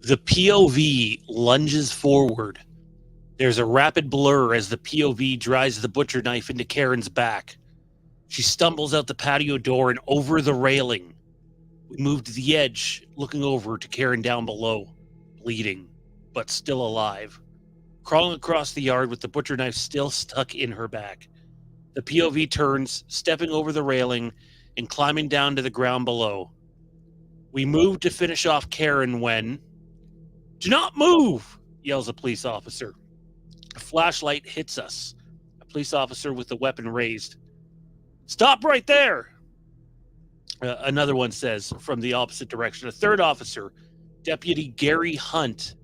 The POV lunges forward. There's a rapid blur as the POV drives the butcher knife into Karen's back. She stumbles out the patio door and over the railing. We move to the edge, looking over to Karen down below, bleeding, but still alive, crawling across the yard with the butcher knife still stuck in her back. The POV turns, stepping over the railing and climbing down to the ground below. We move to finish off Karen when... "Do not move!" yells a police officer. A flashlight hits us. A police officer with the weapon raised. "Stop right there!" Another one says from the opposite direction. A third officer, Deputy Gary Hunt,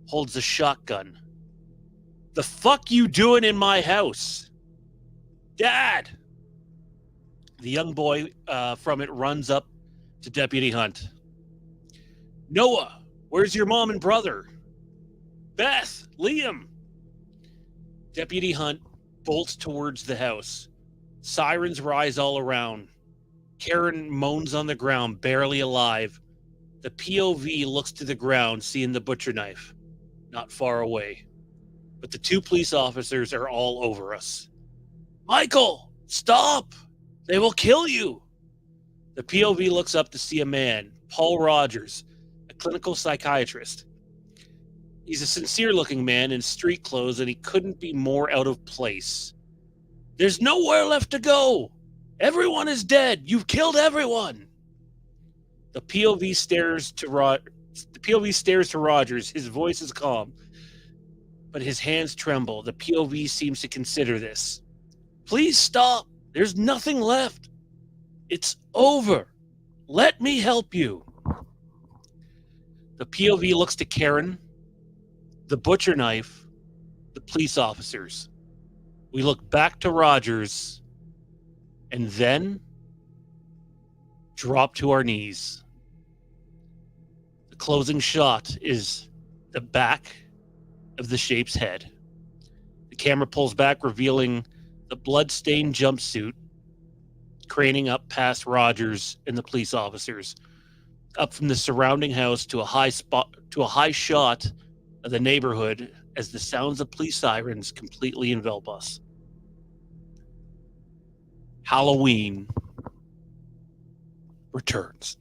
holds a shotgun. "The fuck you doing in my house?" "Dad!" The young boy from it runs up to Deputy Hunt. "Noah, where's your mom and brother?" "Beth, Liam." Deputy Hunt bolts towards the house. Sirens rise all around. Karen moans on the ground, barely alive. The POV looks to the ground, seeing the butcher knife, not far away. But the two police officers are all over us. "Michael, stop! They will kill you!" The POV looks up to see a man, Paul Rogers, a clinical psychiatrist. He's a sincere-looking man in street clothes, and he couldn't be more out of place. "There's nowhere left to go! Everyone is dead! You've killed everyone!" The POV stares to Rogers. His voice is calm, but his hands tremble. The POV seems to consider this. "Please stop! There's nothing left! It's over! Let me help you!" The POV looks to Karen, the butcher knife, the police officers. We look back to Rogers, and then drop to our knees. The closing shot is the back of the shape's head. The camera pulls back, revealing the blood-stained jumpsuit, craning up past Rogers and the police officers, up from the surrounding house to a high shot of the neighborhood as the sounds of police sirens completely envelop us. Halloween returns.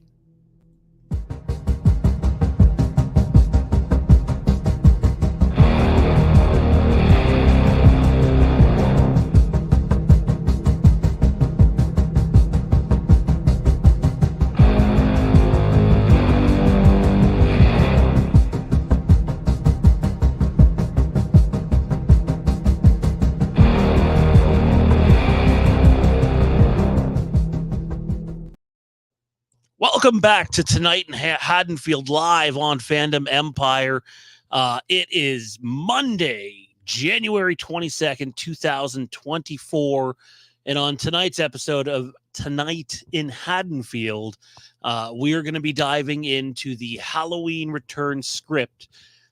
Welcome back to Tonight in Haddonfield, live on Fandom Empire. It is Monday, January 22nd, 2024. And on tonight's episode of Tonight in Haddonfield, we are going to be diving into the Halloween Return script.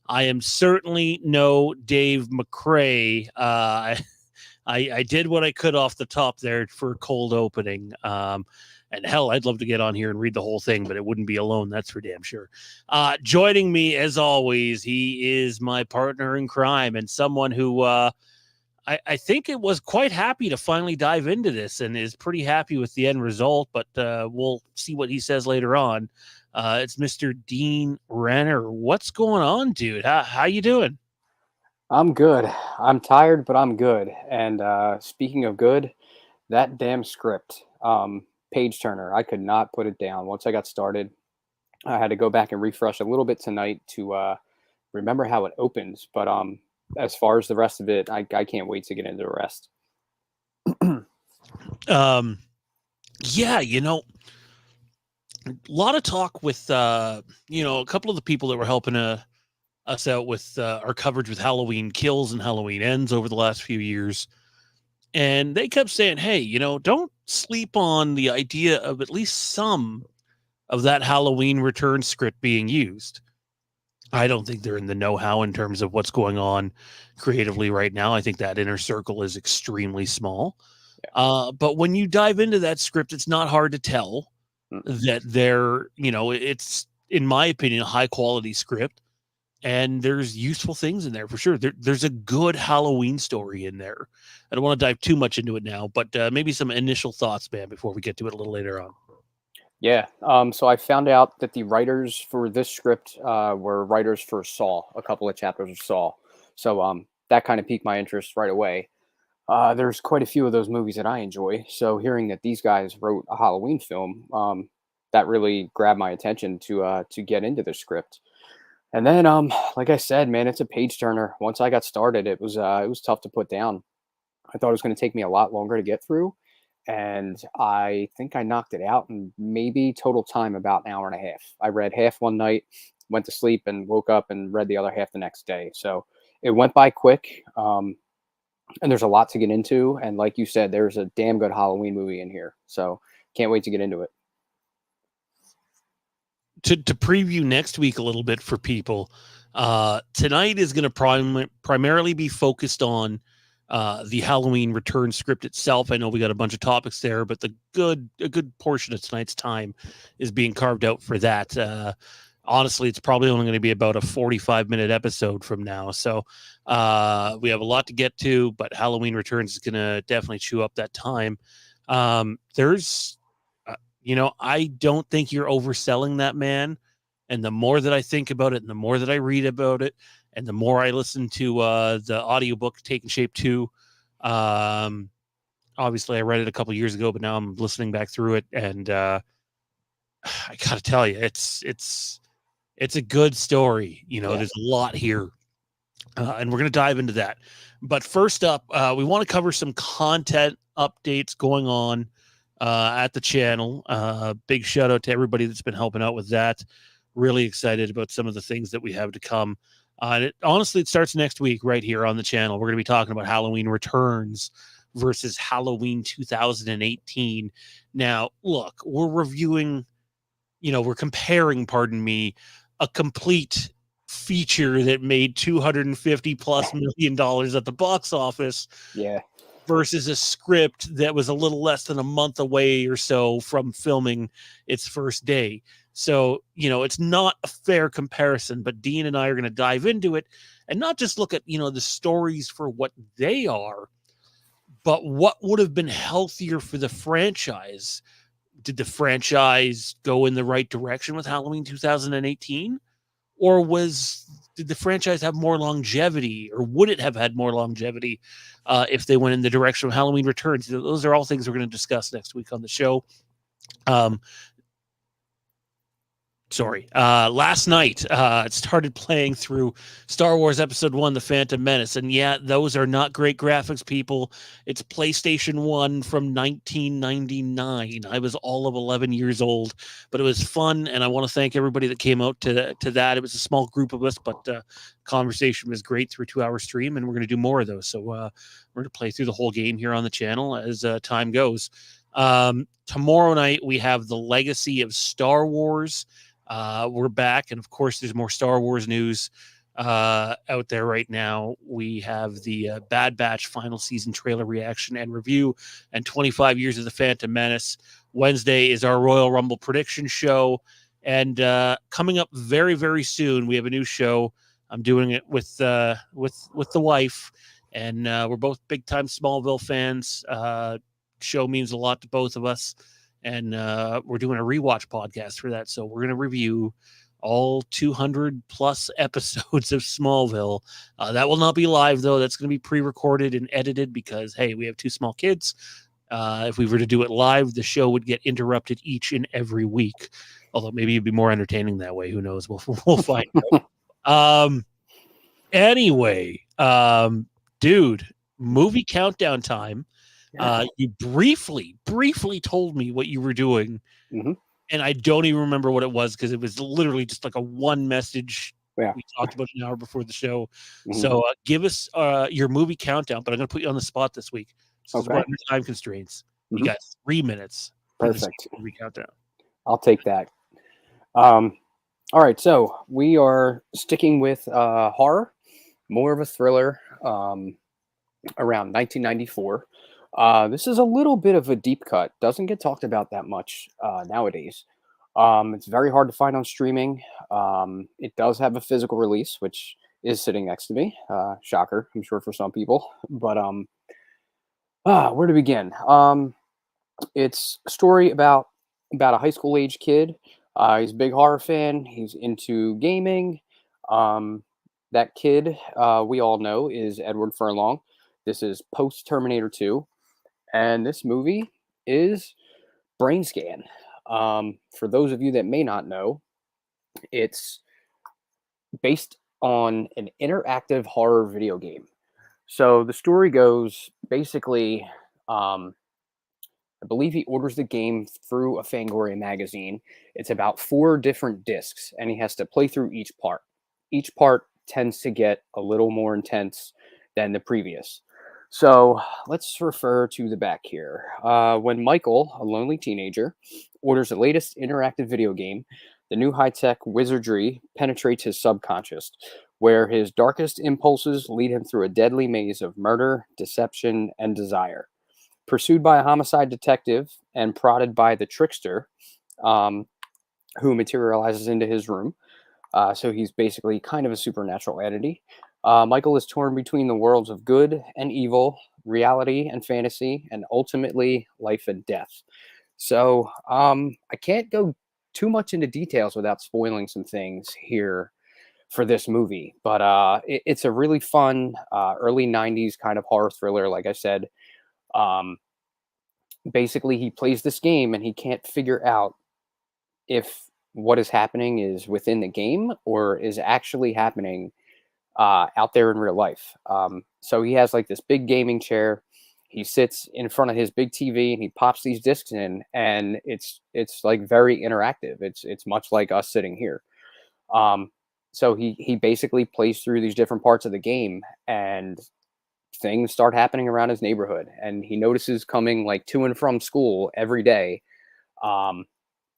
I am certainly no Dave McCrae. I did what I could off the top there for cold opening. And hell, I'd love to get on here and read the whole thing, but it wouldn't be alone. That's for damn sure. Joining me, as always, he is my partner in crime and someone who I think it was quite happy to finally dive into this and is pretty happy with the end result, but we'll see what he says later on. It's Mr. Dean Renner. What's going on, dude? How you doing? I'm good. I'm tired, but I'm good. And speaking of good, that damn script, page turner, I could not put it down. Once I got started, I had to go back and refresh a little bit tonight to remember how it opens. But as far as the rest of it, I can't wait to get into the rest. Yeah, a lot of talk with a couple of the people that were helping us out with our coverage with Halloween Kills and Halloween Ends over the last few years. And they kept saying, hey, don't sleep on the idea of at least some of that Halloween Return script being used. I don't think they're in the know-how in terms of what's going on creatively right now. I think that inner circle is extremely small. Yeah. But when you dive into that script, it's not hard to tell that they're, it's, in my opinion, a high-quality script. and there's useful things in there for sure. There's a good Halloween story in there. I don't want to dive too much into it now, but maybe some initial thoughts, man, before we get to it a little later on. Yeah. So I found out that the writers for this script were writers for Saw, a couple of chapters of Saw. So that kind of piqued my interest right away. There's quite a few of those movies that I enjoy. So hearing that these guys wrote a Halloween film, that really grabbed my attention to get into the script. And then, like I said, man, it's a page turner. Once I got started, it was tough to put down. I thought it was going to take me a lot longer to get through, and I think I knocked it out in maybe total time about an hour and a half. I read half one night, went to sleep, and woke up and read the other half the next day. So it went by quick, and there's a lot to get into. And like you said, there's a damn good Halloween movie in here. So can't wait to get into it. To preview next week a little bit for people, tonight is going to primarily be focused on the Halloween Return script itself. I know we got a bunch of topics there, but a good portion of tonight's time is being carved out for that. Honestly, it's probably only going to be about a 45-minute episode from now. So we have a lot to get to, but Halloween Returns is going to definitely chew up that time. I don't think you're overselling that, man. And the more that I think about it, and the more that I read about it, and the more I listen to the audiobook Taking Shape 2, obviously I read it a couple years ago, but now I'm listening back through it, and I got to tell you, it's a good story. There's a lot here, and we're going to dive into that. But first up, we want to cover some content updates going on at the channel. Big shout out to everybody that's been helping out with that. Really excited about some of the things that we have to come. And it starts next week right here on the channel. We're going to be talking about Halloween Returns versus Halloween 2018. Now, look, we're comparing, a complete feature that made $250+ million at the box office. Yeah. Versus a script that was a little less than a month away or so from filming its first day. So, it's not a fair comparison, but Dean and I are going to dive into it and not just look at, the stories for what they are, but what would have been healthier for the franchise. Did the franchise go in the right direction with Halloween 2018? Or did the franchise have more longevity, or would it have had more longevity if they went in the direction of Halloween Returns? Those are all things we're going to discuss next week on the show. Last night, it started playing through Star Wars Episode 1, The Phantom Menace. And yeah, those are not great graphics, people. It's PlayStation 1 from 1999. I was all of 11 years old, but it was fun. And I want to thank everybody that came out to that. It was a small group of us, but conversation was great through a 2-hour stream. And we're going to do more of those. So we're going to play through the whole game here on the channel as time goes. Tomorrow night, we have the Legacy of Star Wars. We're back, and of course there's more Star Wars news out there right now. We have the Bad Batch final season trailer reaction and review, and 25 years of the Phantom Menace. Wednesday is our Royal Rumble prediction show, and coming up very, very soon, we have a new show. I'm doing it with the wife, and we're both big time Smallville fans. Show means a lot to both of us. And we're doing a rewatch podcast for that. So we're going to review all 200+ episodes of Smallville. That will not be live, though. That's going to be pre-recorded and edited because, hey, we have 2 small kids. If we were to do it live, the show would get interrupted each and every week. Although maybe it'd be more entertaining that way. Who knows? We'll find out. Anyway, dude, movie countdown time. You briefly told me what you were doing, and I don't even remember what it was because it was literally just like a one message. Yeah. We talked about an hour before the show. So give us your movie countdown, but I'm going to put you on the spot this week. So we're under time constraints. You got 3 minutes. Perfect. Movie countdown. I'll take that. All right, so we are sticking with horror, more of a thriller, around 1994. This is a little bit of a deep cut. Doesn't get talked about that much nowadays. It's very hard to find on streaming. It does have a physical release, which is sitting next to me. Shocker, I'm sure for some people. But where to begin? It's a story about a high school age kid. He's a big horror fan. He's into gaming. Um, that kid, we all know, is Edward Furlong. This is post Terminator 2, and this movie is Brainscan. For those of you that may not know, it's based on an interactive horror video game. So the story goes basically, I believe he orders the game through a Fangoria magazine. It's about 4 different discs, and he has to play through each part. Each part tends to get a little more intense than the previous. So let's refer to the back here. When Michael, a lonely teenager, orders the latest interactive video game, the new high-tech wizardry penetrates his subconscious, where his darkest impulses lead him through a deadly maze of murder, deception, and desire. Pursued by a homicide detective and prodded by the trickster, who materializes into his room. So he's basically kind of a supernatural entity. Michael is torn between the worlds of good and evil, reality and fantasy, and ultimately life and death. So I can't go too much into details without spoiling some things here for this movie, but it's a really fun early 90s kind of horror thriller, like I said. Basically, he plays this game and he can't figure out if what is happening is within the game or is actually happening out there in real life. So he has like this big gaming chair. He sits in front of his big TV and he pops these discs in, and it's like very interactive. It's much like us sitting here. So he basically plays through these different parts of the game, and things start happening around his neighborhood, and he notices coming like to and from school every day.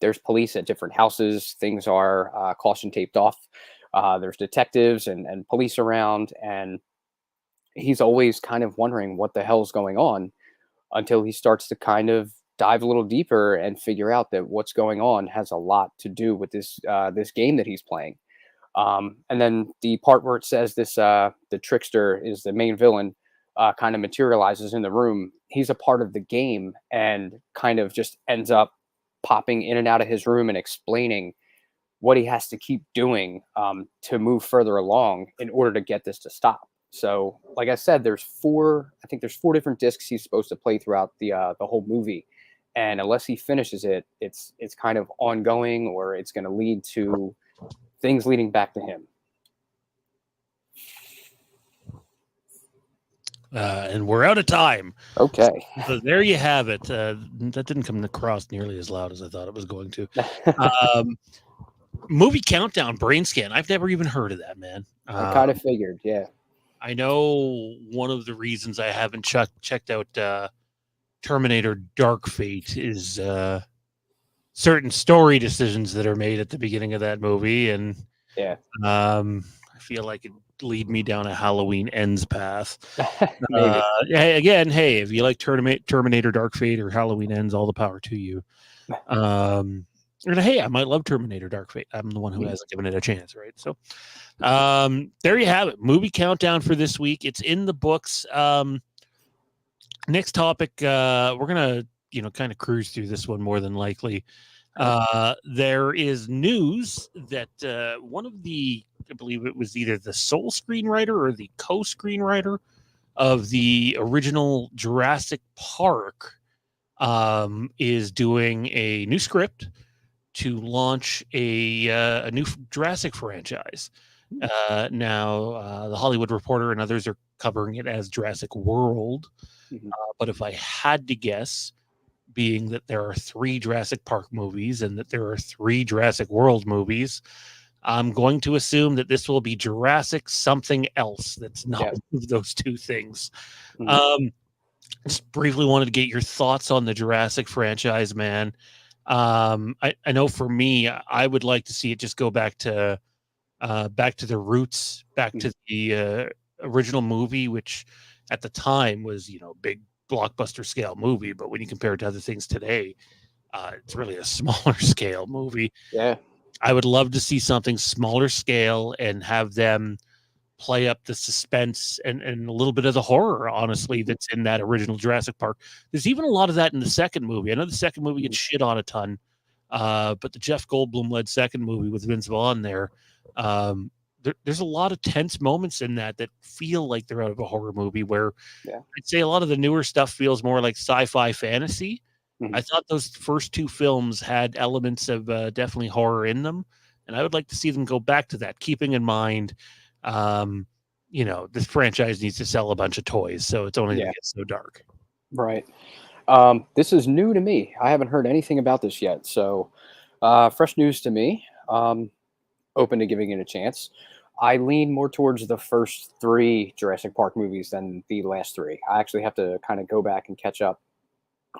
There's police at different houses. Things are caution taped off. There's detectives and police around, and he's always kind of wondering what the hell's going on until he starts to kind of dive a little deeper and figure out that what's going on has a lot to do with this game that he's playing. And then the part where it says this the trickster is the main villain kind of materializes in the room. He's a part of the game and kind of just ends up popping in and out of his room and explaining what he has to keep doing to move further along in order to get this to stop. So, like I said, there's 4 different discs he's supposed to play throughout the whole movie, and unless he finishes it, it's kind of ongoing, or it's going to lead to things leading back to him. And we're out of time. Okay. So there you have it. That didn't come across nearly as loud as I thought it was going to. Movie Countdown, Brainscan. I've never even heard of that, man. I kind of figured, yeah. I know one of the reasons I haven't checked out Terminator Dark Fate is certain story decisions that are made at the beginning of that movie, and yeah, I feel like it lead me down a Halloween Ends path. Maybe. Hey, if you like Terminator Dark Fate or Halloween Ends, all the power to you. And hey, I might love Terminator Dark Fate. I'm the one who hasn't given it a chance, right? So there you have it. Movie countdown for this week. It's in the books. Next topic, we're gonna kind of cruise through this one more than likely. There is news that one of the, I believe it was either the sole screenwriter or the co-screenwriter of the original Jurassic Park is doing a new script to launch a new Jurassic franchise. Now, the Hollywood Reporter and others are covering it as Jurassic World. But if I had to guess, being that there are 3 Jurassic Park movies and that there are 3 Jurassic World movies, I'm going to assume that this will be Jurassic something else that's not one of those 2 things. Just briefly wanted to get your thoughts on the Jurassic franchise, man. I know for me, I would like to see it just go back to the roots, back to the original movie, which at the time was, big blockbuster scale movie. But when you compare it to other things today, It's really a smaller scale movie. Yeah. I would love to see something smaller scale and have them play up the suspense and a little bit of the horror, honestly, that's in that original Jurassic Park. There's even a lot of that in the second movie. I know the second movie gets shit on a ton, but the Jeff Goldblum led second movie with Vince Vaughn um, there's a lot of tense moments in that feel like they're out of a horror movie, where Yeah. I'd say a lot of the newer stuff feels more like sci-fi fantasy. Mhm. I thought those first two films had elements of definitely horror in them, and I would like to see them go back to that, keeping in mind, um, this franchise needs to sell a bunch of toys, so it's only going Yeah. to get so dark. Right. This is new to me. I haven't heard anything about this yet. So, fresh news to me. Open to giving it a chance. I lean more towards the first three Jurassic Park movies than the last three. I actually have to kind of go back and catch up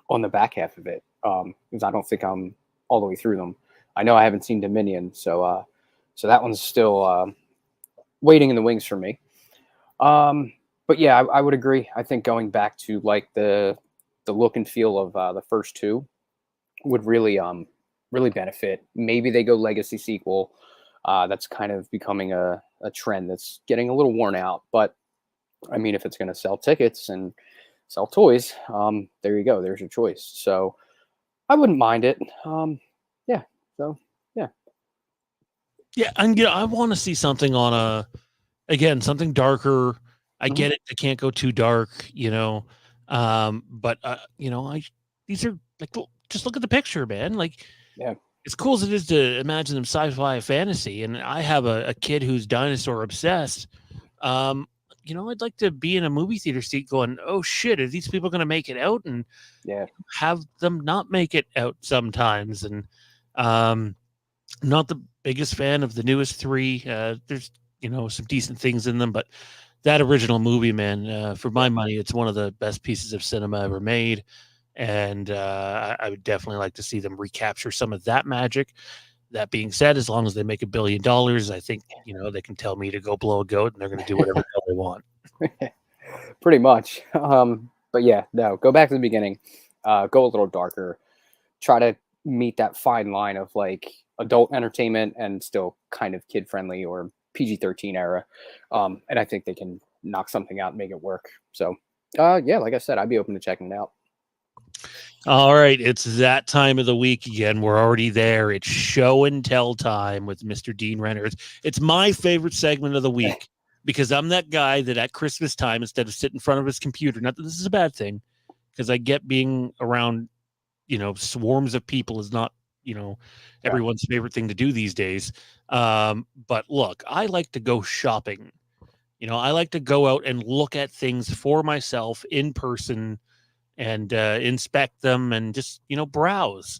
on the back half of it, because I don't think I'm all the way through them. I know I haven't seen Dominion, so that one's still waiting in the wings for me. But yeah, I would agree. I think going back to like the look and feel of the first two would really benefit. Maybe they go legacy sequel. That's kind of becoming a trend that's getting a little worn out. But I mean, if it's going to sell tickets and sell toys, there you go. There's your choice. So I wouldn't mind it. Yeah. So yeah. Yeah, and I want to see something again, something darker. I Mhm. get it; they can't go too dark, but these are like, just look at the picture, man. Like, Yeah. as cool as it is to imagine them sci-fi fantasy, and I have a kid who's dinosaur obsessed. Um, I'd like to be in a movie theater seat going, "Oh shit, are these people going to make it out?" And Yeah. have them not make it out sometimes. And I'm not the biggest fan of the newest three. There's some decent things in them, but that original movie, man, for my Yeah. money, it's one of the best pieces of cinema ever made. And I would definitely like to see them recapture some of that magic. That being said, as long as they make $1 billion, I think they can tell me to go blow a goat, and they're going to do whatever the hell they want. Pretty much. But yeah, no, go back to the beginning. Go a little darker. Try to meet that fine line of like adult entertainment and still kind of kid friendly or PG-13 era. And I think they can knock something out and make it work. So, yeah, like I said, I'd be open to checking it out. All right, it's that time of the week again. We're already there. It's show and tell time with Mr. Dean Renner. It's my favorite segment of the week because I'm that guy that at Christmas time, instead of sitting in front of his computer, not that this is a bad thing, because I get being around, swarms of people is not, Yeah. everyone's favorite thing to do these days. But look, I like to go shopping. I like to go out and look at things for myself in person and inspect them and just browse.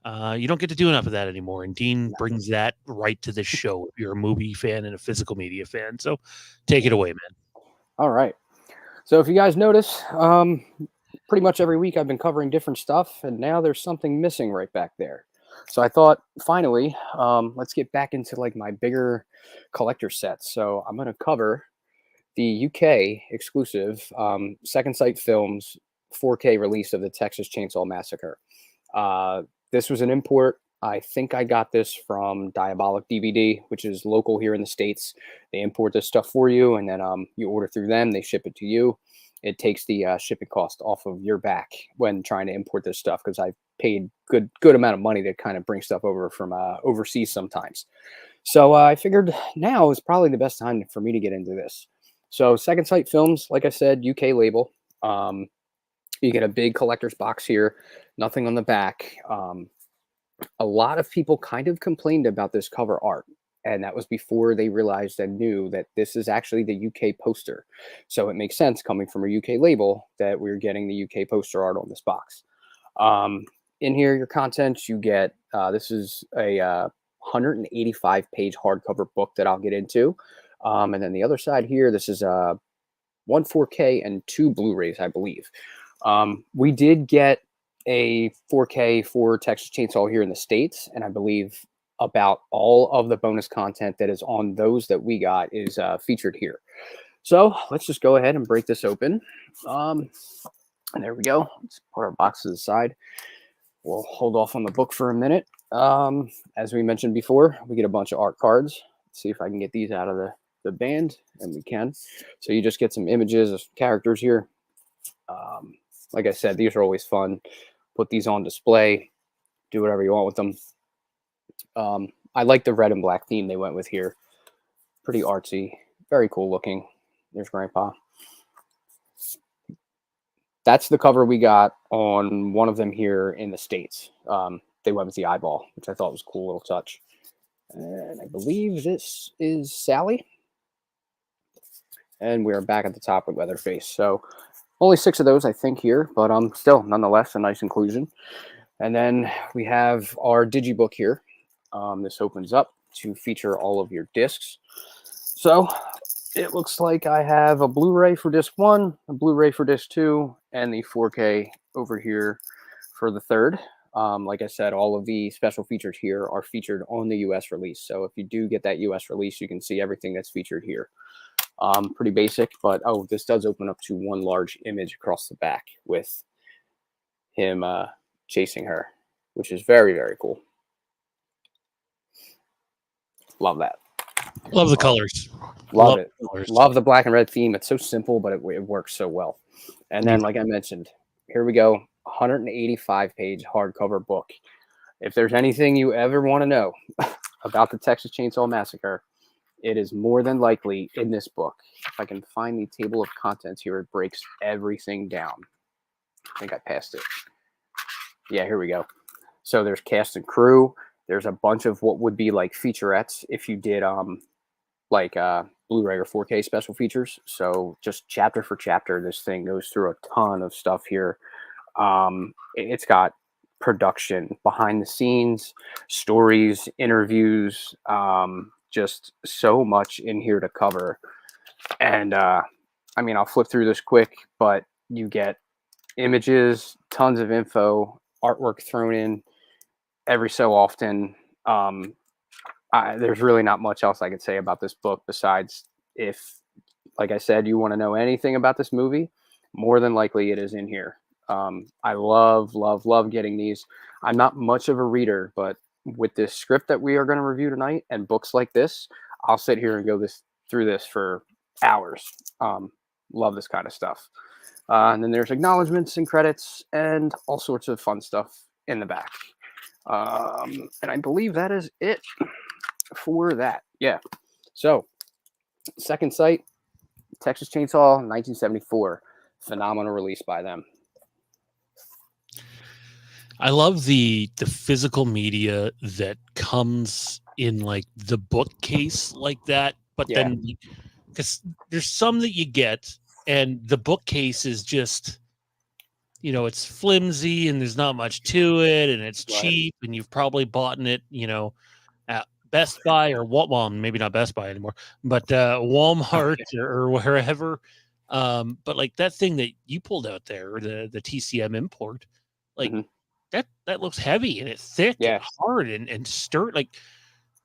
You don't get to do enough of that anymore, and Dean brings that right to this show if you're a movie fan and a physical media fan. So take it away, man. All right. So if you guys notice, pretty much every week I've been covering different stuff, and now there's something missing right back there. So I thought, finally, let's get back into like my bigger collector sets. So I'm going to cover the UK exclusive Second Sight Films 4K release of the Texas Chainsaw Massacre. This was an import. I think I got this from Diabolic DVD, which is local here in the States. They import this stuff for you, and then you order through them. They ship it to you. It takes the shipping cost off of your back when trying to import this stuff, because I paid good amount of money to kind of bring stuff over from overseas sometimes. So I figured now is probably the best time for me to get into this. So Second Sight Films, like I said, UK label. You get a big collector's box here, nothing on the back. A lot of people kind of complained about this cover art, and that was before they realized and knew that this is actually the UK poster. So it makes sense, coming from a UK label, that we're getting the UK poster art on this box. In here, your contents, you get, this is a 185 page hardcover book that I'll get into. And then the other side here, this is one 4K and two Blu-rays, I believe. We did get a 4K for Texas Chainsaw here in the States, and I believe about all of the bonus content that is on those that we got is featured here. So let's just go ahead and break this open. And there we go. Let's put our boxes aside. we'll hold off on the book for a minute. As we mentioned before, we get a bunch of art cards. Let's see if I can get these out of the band, and we can. So you just get some images of characters here. Like I said, these are always fun. Put these on display. Do whatever you want with them. I like the red and black theme they went with here. Pretty artsy. Very cool looking. There's Grandpa. That's the cover we got on one of them here in the States. They went with the eyeball, which I thought was a cool little touch. And I believe this is Sally. And we're back at the top with Leatherface. So only 6 of those, I think, here, but still, nonetheless, a nice inclusion. And then we have our digibook here. This opens up to feature all of your discs. So it looks like I have a Blu-ray for disc 1, a Blu-ray for disc 2, and the 4K over here for the third. Like I said, all of the special features here are featured on the US release. So if you do get that US release, you can see everything that's featured here. Pretty basic, but this does open up to one large image across the back with him chasing her, which is very, very cool. Love that. Love the colors. Love it. Colors. Love the black and red theme. It's so simple, but it works so well. And then, like I mentioned, here we go. 185-page hardcover book. If there's anything you ever want to know about the Texas Chainsaw Massacre, it is more than likely in this book. If I can find the table of contents here, it breaks everything down. I think I passed it. Yeah, here we go. So there's cast and crew. There's a bunch of what would be like featurettes if you did Blu-ray or 4K special features. So just chapter for chapter, this thing goes through a ton of stuff here. It's got production, behind the scenes, stories, interviews, just so much in here to cover. And I mean, I'll flip through this quick, but you get images, tons of info, artwork thrown in every so often. There's really not much else I could say about this book besides if, like I said, you want to know anything about this movie, more than likely it is in here. I love getting these. I'm not much of a reader, but with this script that we are going to review tonight and books like this, I'll sit here and go through this for hours. Love this kind of stuff. And then there's acknowledgments and credits and all sorts of fun stuff in the back. And I believe that is it for that. Yeah. So, second sight, Texas Chainsaw, 1974. Phenomenal release by them. I love the physical media that comes in like the bookcase like that, but then because there's some that you get and the bookcase is just, it's flimsy and there's not much to it and it's cheap and you've probably bought it, at Best Buy or well, maybe not Best Buy anymore, but Walmart or wherever. But like that thing that you pulled out there, the TCM import, like that looks heavy and it's thick and hard and sturdy. Like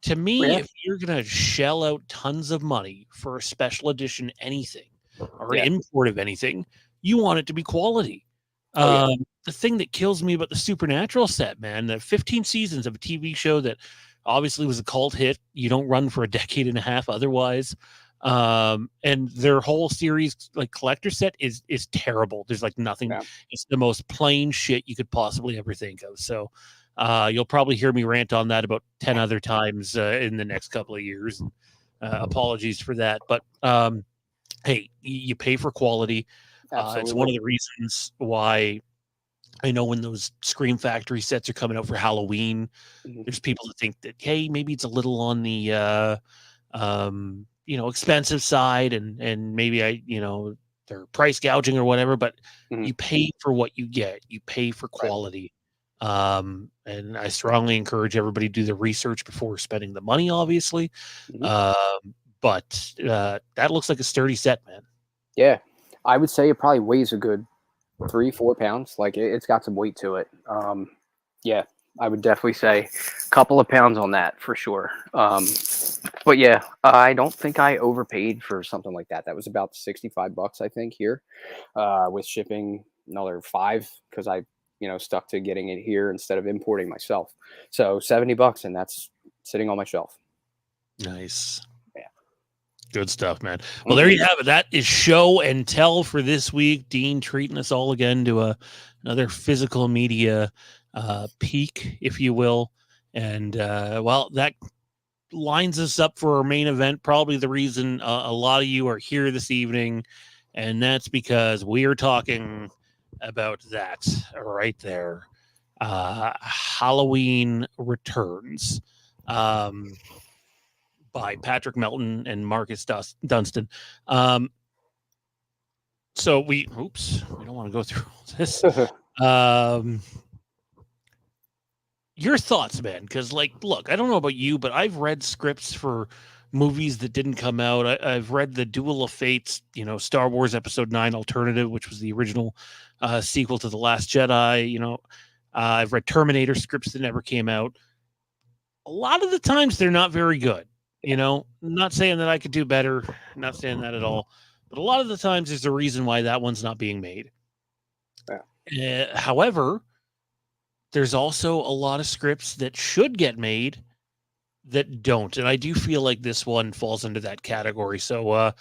to me, if you're gonna shell out tons of money for a special edition anything or an import of anything, you want it to be quality. The thing that kills me about the Supernatural set, man, the 15 seasons of a TV show that obviously was a cult hit. You don't run for a decade and a half otherwise. And their whole series, like collector set, is terrible. There's like nothing. Yeah. It's the most plain shit you could possibly ever think of. So you'll probably hear me rant on that about 10 other times in the next couple of years. Apologies for that. But hey, you pay for quality. It's one of the reasons why I know when those Scream Factory sets are coming out for Halloween, there's people that think that, hey, maybe it's a little on the expensive side and maybe they're price gouging or whatever, but you pay for what you get. You pay for quality. And I strongly encourage everybody to do the research before spending the money, obviously. But that looks like a sturdy set, man. Yeah. I would say it probably weighs a good 3-4 pounds. Like it's got some weight to it. Yeah, I would definitely say a couple of pounds on that for sure. But yeah, I don't think I overpaid for something like that. That was about $65, I think, here, with shipping another $5 because I stuck to getting it here instead of importing myself. So $70, and that's sitting on my shelf. Nice. Yeah. Good stuff, man. Well, there you have it. That is show and tell for this week. Dean treating us all again to another physical media peak, if you will. And, well, that lines us up for our main event. Probably the reason a lot of you are here this evening. And that's because we are talking about that right there. Halloween Returns. By Patrick Melton and Marcus Dunstan. So we don't want to go through all this. Your thoughts, man? Because, look, I don't know about you, but I've read scripts for movies that didn't come out. I've read the Duel of Fates, Star Wars Episode 9 alternative, which was the original sequel to The Last Jedi. I've read Terminator scripts that never came out. A lot of the times they're not very good. Not saying that I could do better, not saying that at all, but a lot of the times there's a reason why that one's not being made. Yeah. However, there's also a lot of scripts that should get made that don't, and I do feel like this one falls into that category. So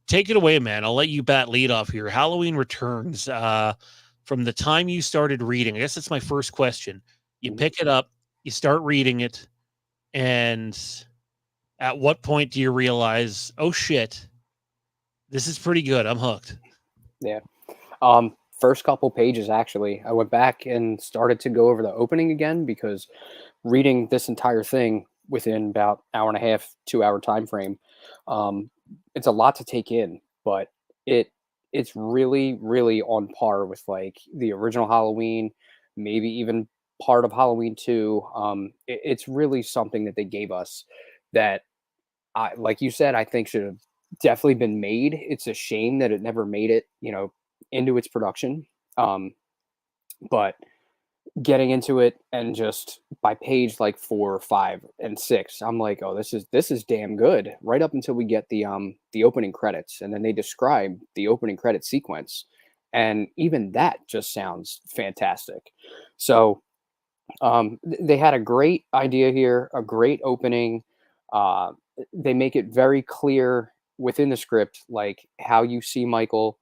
take it away, man. I'll let you bat lead off here. Halloween Returns, from the time you started reading, I guess that's my first question. You pick it up, you start reading it, and at what point do you realize, oh shit, this is pretty good, I'm hooked? Yeah. First couple pages, actually, I went back and started to go over the opening again, because reading this entire thing within about hour and a half, 2 hour time frame, it's a lot to take in, but it's really, really on par with the original Halloween, maybe even part of Halloween 2. It's really something that they gave us that, like you said, I think should have definitely been made. It's a shame that it never made it, into its production. But getting into it, and just by page 4, 5, and 6, I'm like, oh, this is damn good. Right up until we get the opening credits, and then they describe the opening credit sequence, and even that just sounds fantastic. So they had a great idea here, a great opening. They make it very clear within the script, how you see Michael,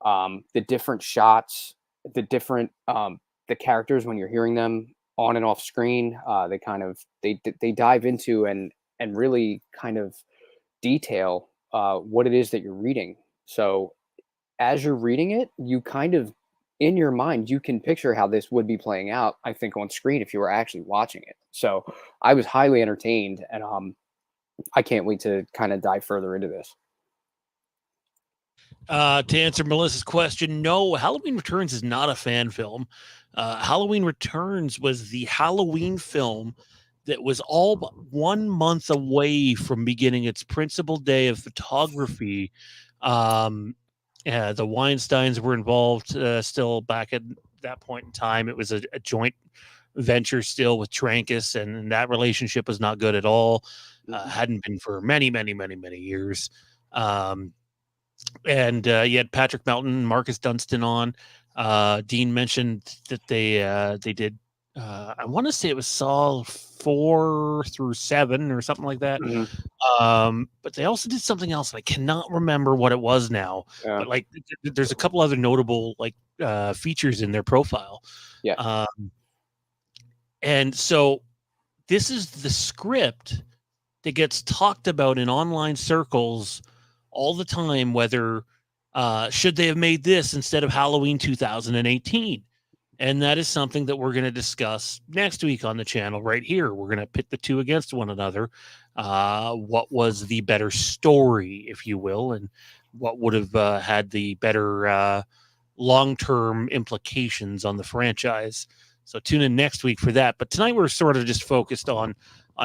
the different shots, the different the characters when you're hearing them on and off screen. They dive into and really kind of detail what it is that you're reading. So as you're reading it, you kind of, in your mind, you can picture how this would be playing out, I think, on screen if you were actually watching it. So I was highly entertained, and I can't wait to kind of dive further into this. To answer Melissa's question, no, Halloween Returns is not a fan film. Halloween Returns was the Halloween film that was all but 1 month away from beginning its principal day of photography. The Weinsteins were involved still back at that point in time. It was a joint venture still with Trancas, and that relationship was not good at all. Hadn't been for many, many, many, many years. And you had Patrick Melton and Marcus Dunstan on. Dean mentioned that they did, I want to say it was Saw 4 through 7 or something like that. But they also did something else. I cannot remember what it was now. Yeah. But there's a couple other notable features in their profile. Yeah. And so this is the script that gets talked about in online circles all the time, whether should they have made this instead of Halloween 2018? And that is something that we're going to discuss next week on the channel right here. We're going to pit the two against one another. What was the better story, if you will, and what would have had the better long-term implications on the franchise. So tune in next week for that. But tonight we're sort of just focused on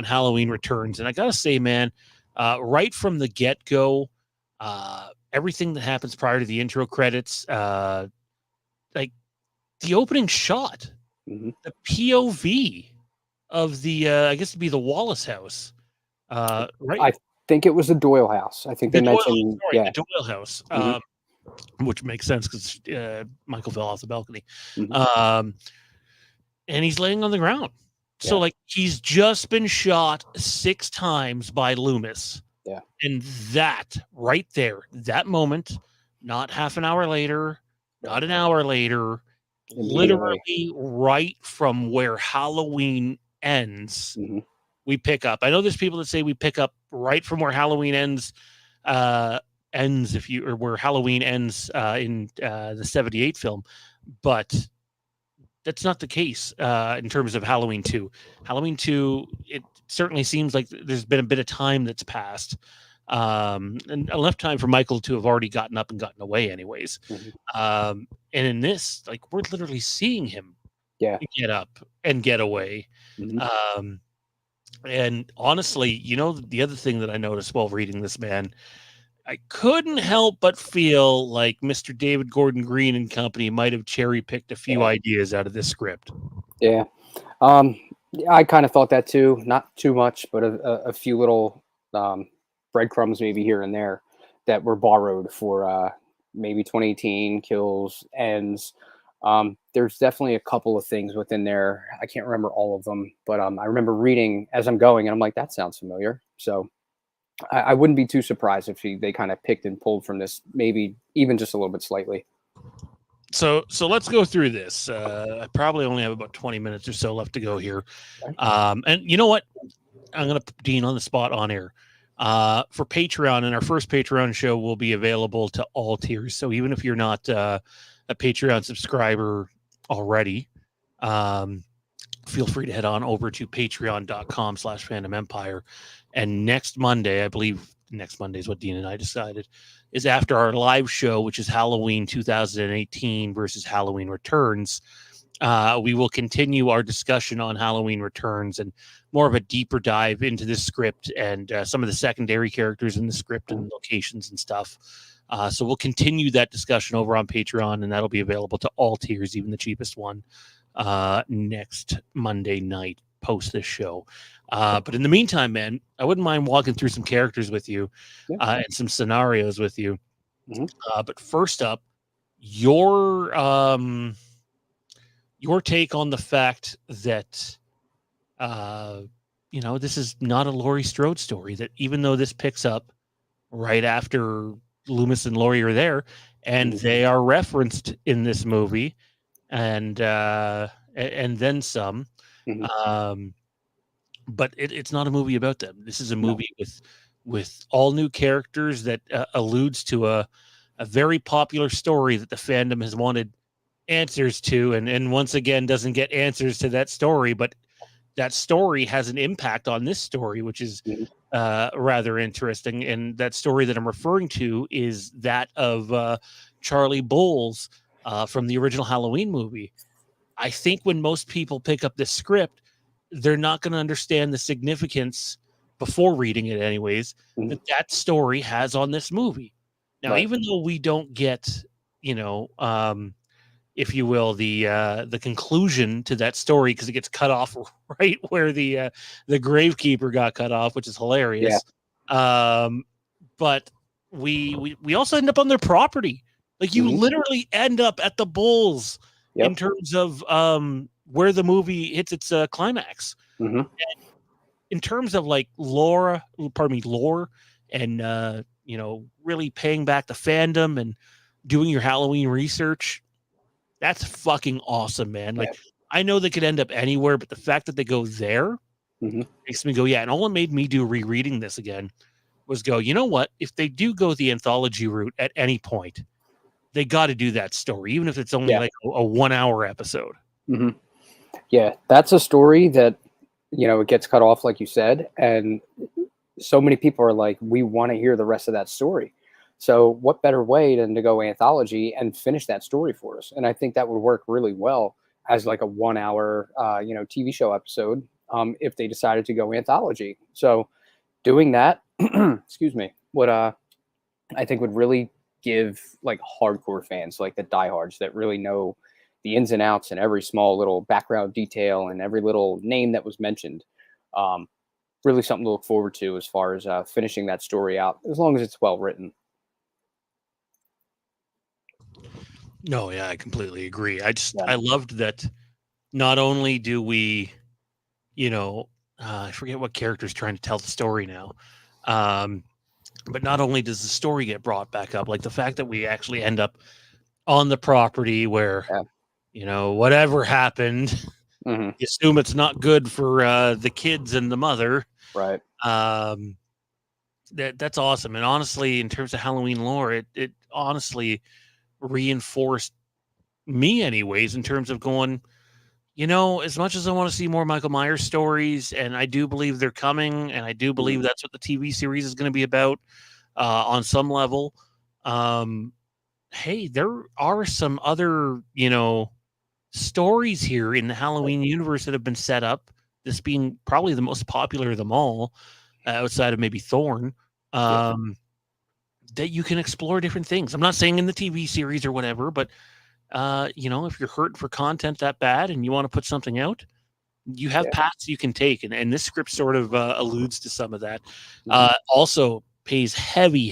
Halloween Returns. And I got to say, man, right from the get-go, everything that happens prior to the intro credits, the opening shot, the POV of the, I guess it'd be the Wallace house, right? I think it was the Doyle house. I think they mentioned, the Doyle house. which makes sense because Michael fell off the balcony. Mhm. And he's laying on the ground. So, Yeah. like, he's just been shot 6 times by Loomis. Yeah. And that right there, that moment, not half an hour later, Right. not an hour later, Immediately. literally right from where Halloween ends, Mhm. we pick up. I know there's people that say we pick up right from where Halloween ends, or where Halloween ends in the 78 film, but that's not the case in terms of Halloween 2. Halloween 2, it certainly seems like there's been a bit of time that's passed, and enough time for Michael to have already gotten up and gotten away, anyways. Mhm. And in this, like, we're literally seeing him Yeah. get up and get away. Mhm. Um, and honestly, the other thing that I noticed while reading this, man, I couldn't help but feel like Mr. David Gordon Green and company might have cherry picked a few Yeah. ideas out of this script. Yeah. Yeah, I kind of thought that too. Not too much, but a few little breadcrumbs maybe here and there that were borrowed for maybe 2018 kills ends. There's definitely a couple of things within there. I can't remember all of them, but I remember reading as I'm going, and I'm like, that sounds familiar. So I wouldn't be too surprised if they kind of picked and pulled from this, maybe even just a little bit slightly. So let's go through this. I probably only have about 20 minutes or so left to go here. Okay. And you know what? I'm going to put Dean on the spot on air. For Patreon, and our first Patreon show will be available to all tiers. So even if you're not a Patreon subscriber already, feel free to head on over to patreon.com/Fandom Empire. And next Monday, I believe next Monday is what Dean and I decided, is after our live show, which is Halloween 2018 versus Halloween Returns. We will continue our discussion on Halloween Returns and more of a deeper dive into the script and some of the secondary characters in the script and locations and stuff. So we'll continue that discussion over on Patreon, and that'll be available to all tiers, even the cheapest one, next Monday night post this show. But in the meantime, man, I wouldn't mind walking through some characters with you Yeah. and some scenarios with you. Mhm. But first up, your take on the fact that this is not a Laurie Strode story, that even though this picks up right after Loomis and Laurie are there, and Mhm. they are referenced in this movie, and then some. Mhm. Um, but it's not a movie about them. This is a No. movie with all new characters that alludes to a very popular story that the fandom has wanted answers to, and once again doesn't get answers to that story, but that story has an impact on this story, which is Mhm. rather interesting. And that story that I'm referring to is that of Charlie Bowles from the original Halloween movie. I think when most people pick up this script, they're not going to understand the significance before reading it, anyways, Mhm. that story has on this movie. Now, Right. even though we don't get, you know, if you will, the conclusion to that story, because it gets cut off right where the gravekeeper got cut off, which is Yeah. hilarious. But we also end up on their property. Like, you Mhm. literally end up at the Bulls in Yep. terms of where the movie hits its climax. Mhm. In terms of like lore, and really paying back the fandom and doing your Halloween research, that's fucking awesome, man. Yeah. Like, I know they could end up anywhere, but the fact that they go there Mhm. makes me go, yeah. And all it made me do rereading this again was go, you know what? If they do go the anthology route at any point, they got to do that story, even if it's only Yeah. like a 1 hour episode. Mhm. Yeah. That's a story that it gets cut off, like you said, and so many people are like, we want to hear the rest of that story. So what better way than to go anthology and finish that story for us? And I think that would work really well as like a 1 hour, TV show episode, if they decided to go anthology. So doing that, excuse me, would I think would really give like hardcore fans, like the diehards that really know the ins and outs and every small little background detail and every little name that was mentioned. Um, Really something to look forward to as far as finishing that story out, as long as it's well written. No, yeah, I completely agree. Yeah. I loved that. Not only do we, you know, I forget what character's trying to tell the story now. Um, but not only does the story get brought back up, like the fact that we actually end up on the property where, Yeah. whatever happened, Hmm. you assume it's not good for the kids and the mother. Right. Um, that's awesome. And honestly, in terms of Halloween lore, it honestly reinforced me, anyways, in terms of going. As much as I want to see more Michael Myers stories, and I do believe they're coming, and I do Hmm. believe that's what the TV series is going to be about on some level. Um, hey, there are some other, stories here in the Halloween universe that have been set up. This being probably the most popular of them all, outside of maybe Thorn, Yeah. um, that you can explore different things. I'm not saying in the TV series or whatever, but if you're hurting for content that bad and you want to put something out, you have Yeah. paths you can take, and this script sort of alludes to some of that. Hmm. Also pays gives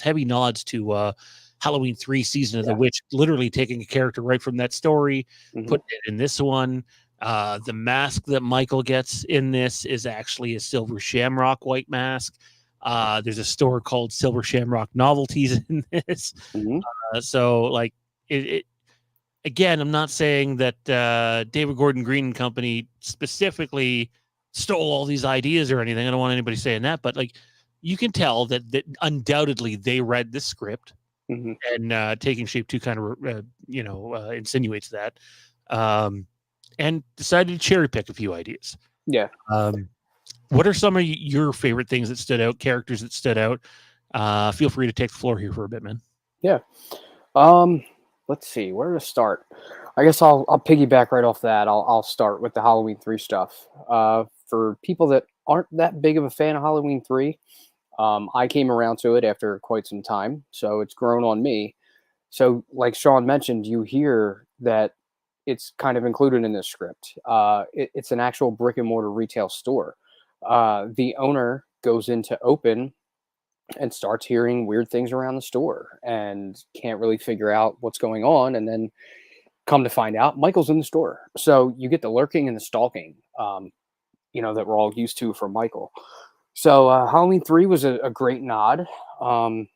heavy nods to Halloween 3 Season of the Yeah. Witch, literally taking a character right from that story, Hmm. putting it in this one. The mask that Michael gets in this is actually a silver shamrock white mask. There's a store called Silver Shamrock Novelties in this. Hmm. So like it again, I'm not saying that David Gordon Green and Company specifically stole all these ideas or anything. I don't want anybody saying that, but like you can tell that undoubtedly they read the script, Hmm. and Taking Shape 2 kind of insinuates that, um, and decided to cherry pick a few ideas. Yeah. Um, what are some of your favorite things that stood out, characters that stood out? Feel free to take the floor here for a bit, man. Yeah. Um, let's see where to start. I guess I'll piggyback right off that. I'll start with the Halloween 3 stuff. For people that aren't that big of a fan of Halloween 3, I came around to it after quite some time, so it's grown on me. So, like Sean mentioned, you hear that it's kind of included in this script. It's an actual brick and mortar retail store. The owner goes in to open and starts hearing weird things around the store and can't really figure out what's going on. And then come to find out, Michael's in the store. So you get the lurking and the stalking, that we're all used to from Michael. So Halloween 3 was a great nod. I'm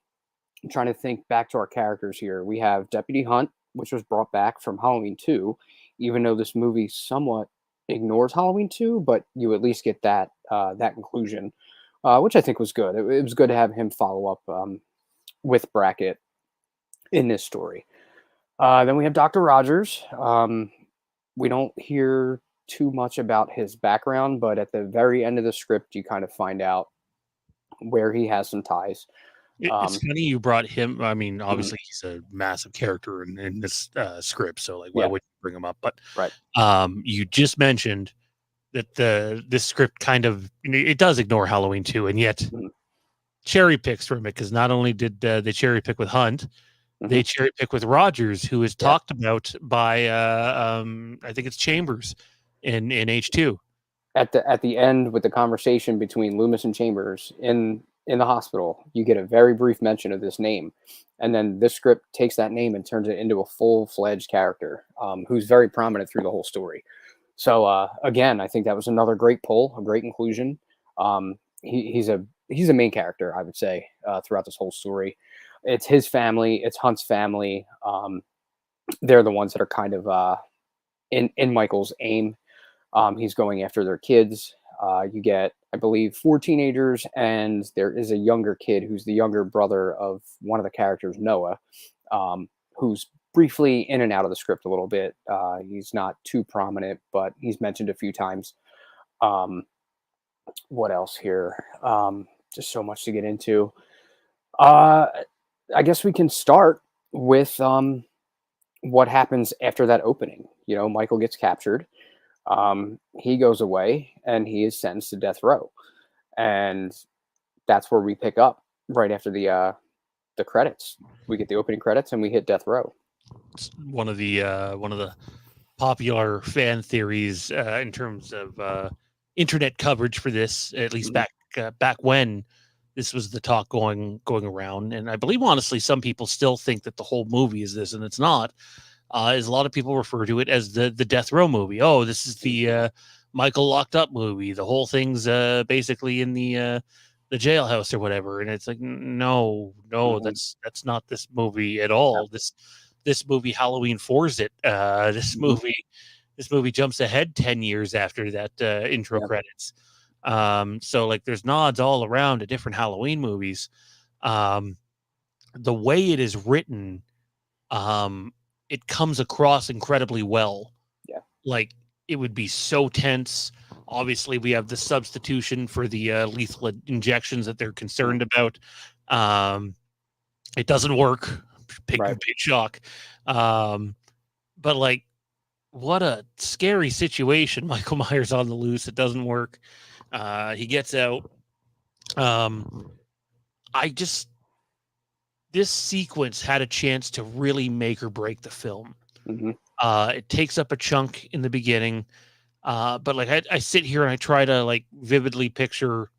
trying to think back to our characters here. We have Deputy Hunt, which was brought back from Halloween 2, even though this movie somewhat ignores Halloween 2, but you at least get that conclusion, which I think was good. It was good to have him follow up with Brackett in this story. Then we have Dr. Rogers. We don't hear too much about his background, but at the very end of the script, you kind of find out where he has some ties. It's Um, funny you brought him. I mean, mhm. obviously he's a massive character in this script, so like, why Yeah, would you bring him up? But right. you just mentioned that this script kind of it does ignore Halloween too, and yet Mhm. cherry picks from it, because not only did they cherry pick with Hunt, Mhm. they cherry pick with Rogers, who is Yeah. talked about by I think it's Chambers in H2. At the end with the conversation between Loomis and Chambers in the hospital, you get a very brief mention of this name, and then this script takes that name and turns it into a full-fledged character, who's very prominent through the whole story. So again, I think that was another great pull, a great inclusion. He's a main character, I would say, throughout this whole story. It's his family, it's Hunt's family. They're the ones that are kind of in Michael's aim. He's going after their kids. You get, I believe, 4 teenagers, and there is a younger kid who's the younger brother of one of the characters, Noah, who's briefly in and out of the script a little bit. He's not too prominent, but he's mentioned a few times. Um, what else here? Just so much to get into. Uh, I guess we can start with what happens after that opening. Michael gets captured. He goes away and he is sentenced to death row, and that's where we pick up right after the credits. We get the opening credits and we hit death row. It's one of the popular fan theories in terms of internet coverage for this, at least Mhm. back when this was the talk going around, and I believe honestly some people still think that the whole movie is this, and it's not. Is a lot of people refer to it as the death row movie. Oh, this is the Michael locked up movie. The whole thing's basically in the jailhouse or whatever. And it's like, no, that's not this movie at all. This movie Halloween 4's it. This movie jumps ahead 10 years after that intro credits. So like there's nods all around to different Halloween movies. The way it is written, it comes across incredibly well. Yeah. Like it would be so tense. Obviously, we have the substitution for the lethal injections that they're concerned about. It doesn't work. Big shock. But like, what a scary situation. Michael Myers on the loose. It doesn't work. He gets out. This sequence had a chance to really make or break the film. It takes up a chunk in the beginning. But like I sit here and I try to like vividly picture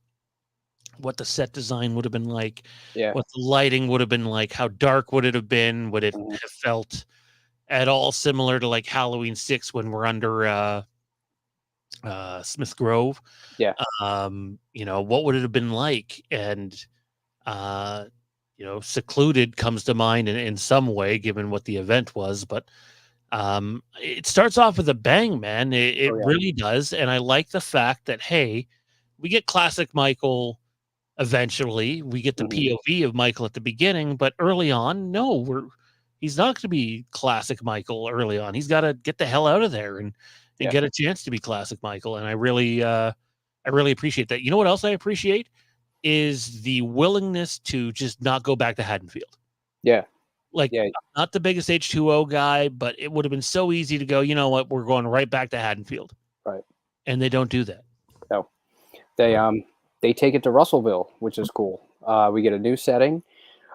what the set design would have been like, what the lighting would have been like, how dark would it have been, would it have felt at all similar to like Halloween 6 when we're under Smith Grove? Yeah. What would it have been like? And secluded comes to mind in some way given what the event was, but it starts off with a bang, man. It really does. And I like the fact that, hey, we get classic Michael eventually. We get the POV of Michael at the beginning, but early on, no, he's not going to be classic Michael early on. He's got to get the hell out of there and get a chance to be classic Michael. And I really appreciate that. You know what else I appreciate is the willingness to just not go back to Haddonfield. Yeah. Like, not the biggest H2O guy, but it would have been so easy to go, you know what, we're going right back to Haddonfield. Right. And they don't do that. No. They take it to Russellville, which is cool. We get a new setting.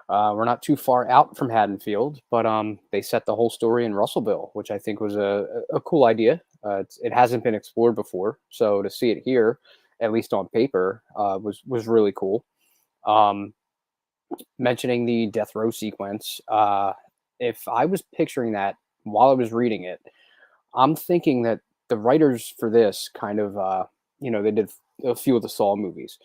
We're not too far out from Haddonfield, but they set the whole story in Russellville, which I think was a cool idea. It hasn't been explored before, so to see it here, at least on paper, was really cool. Mentioning the death row sequence, if I was picturing that while I was reading it, I'm thinking that the writers for this kind of, they did a few of the Saw movies.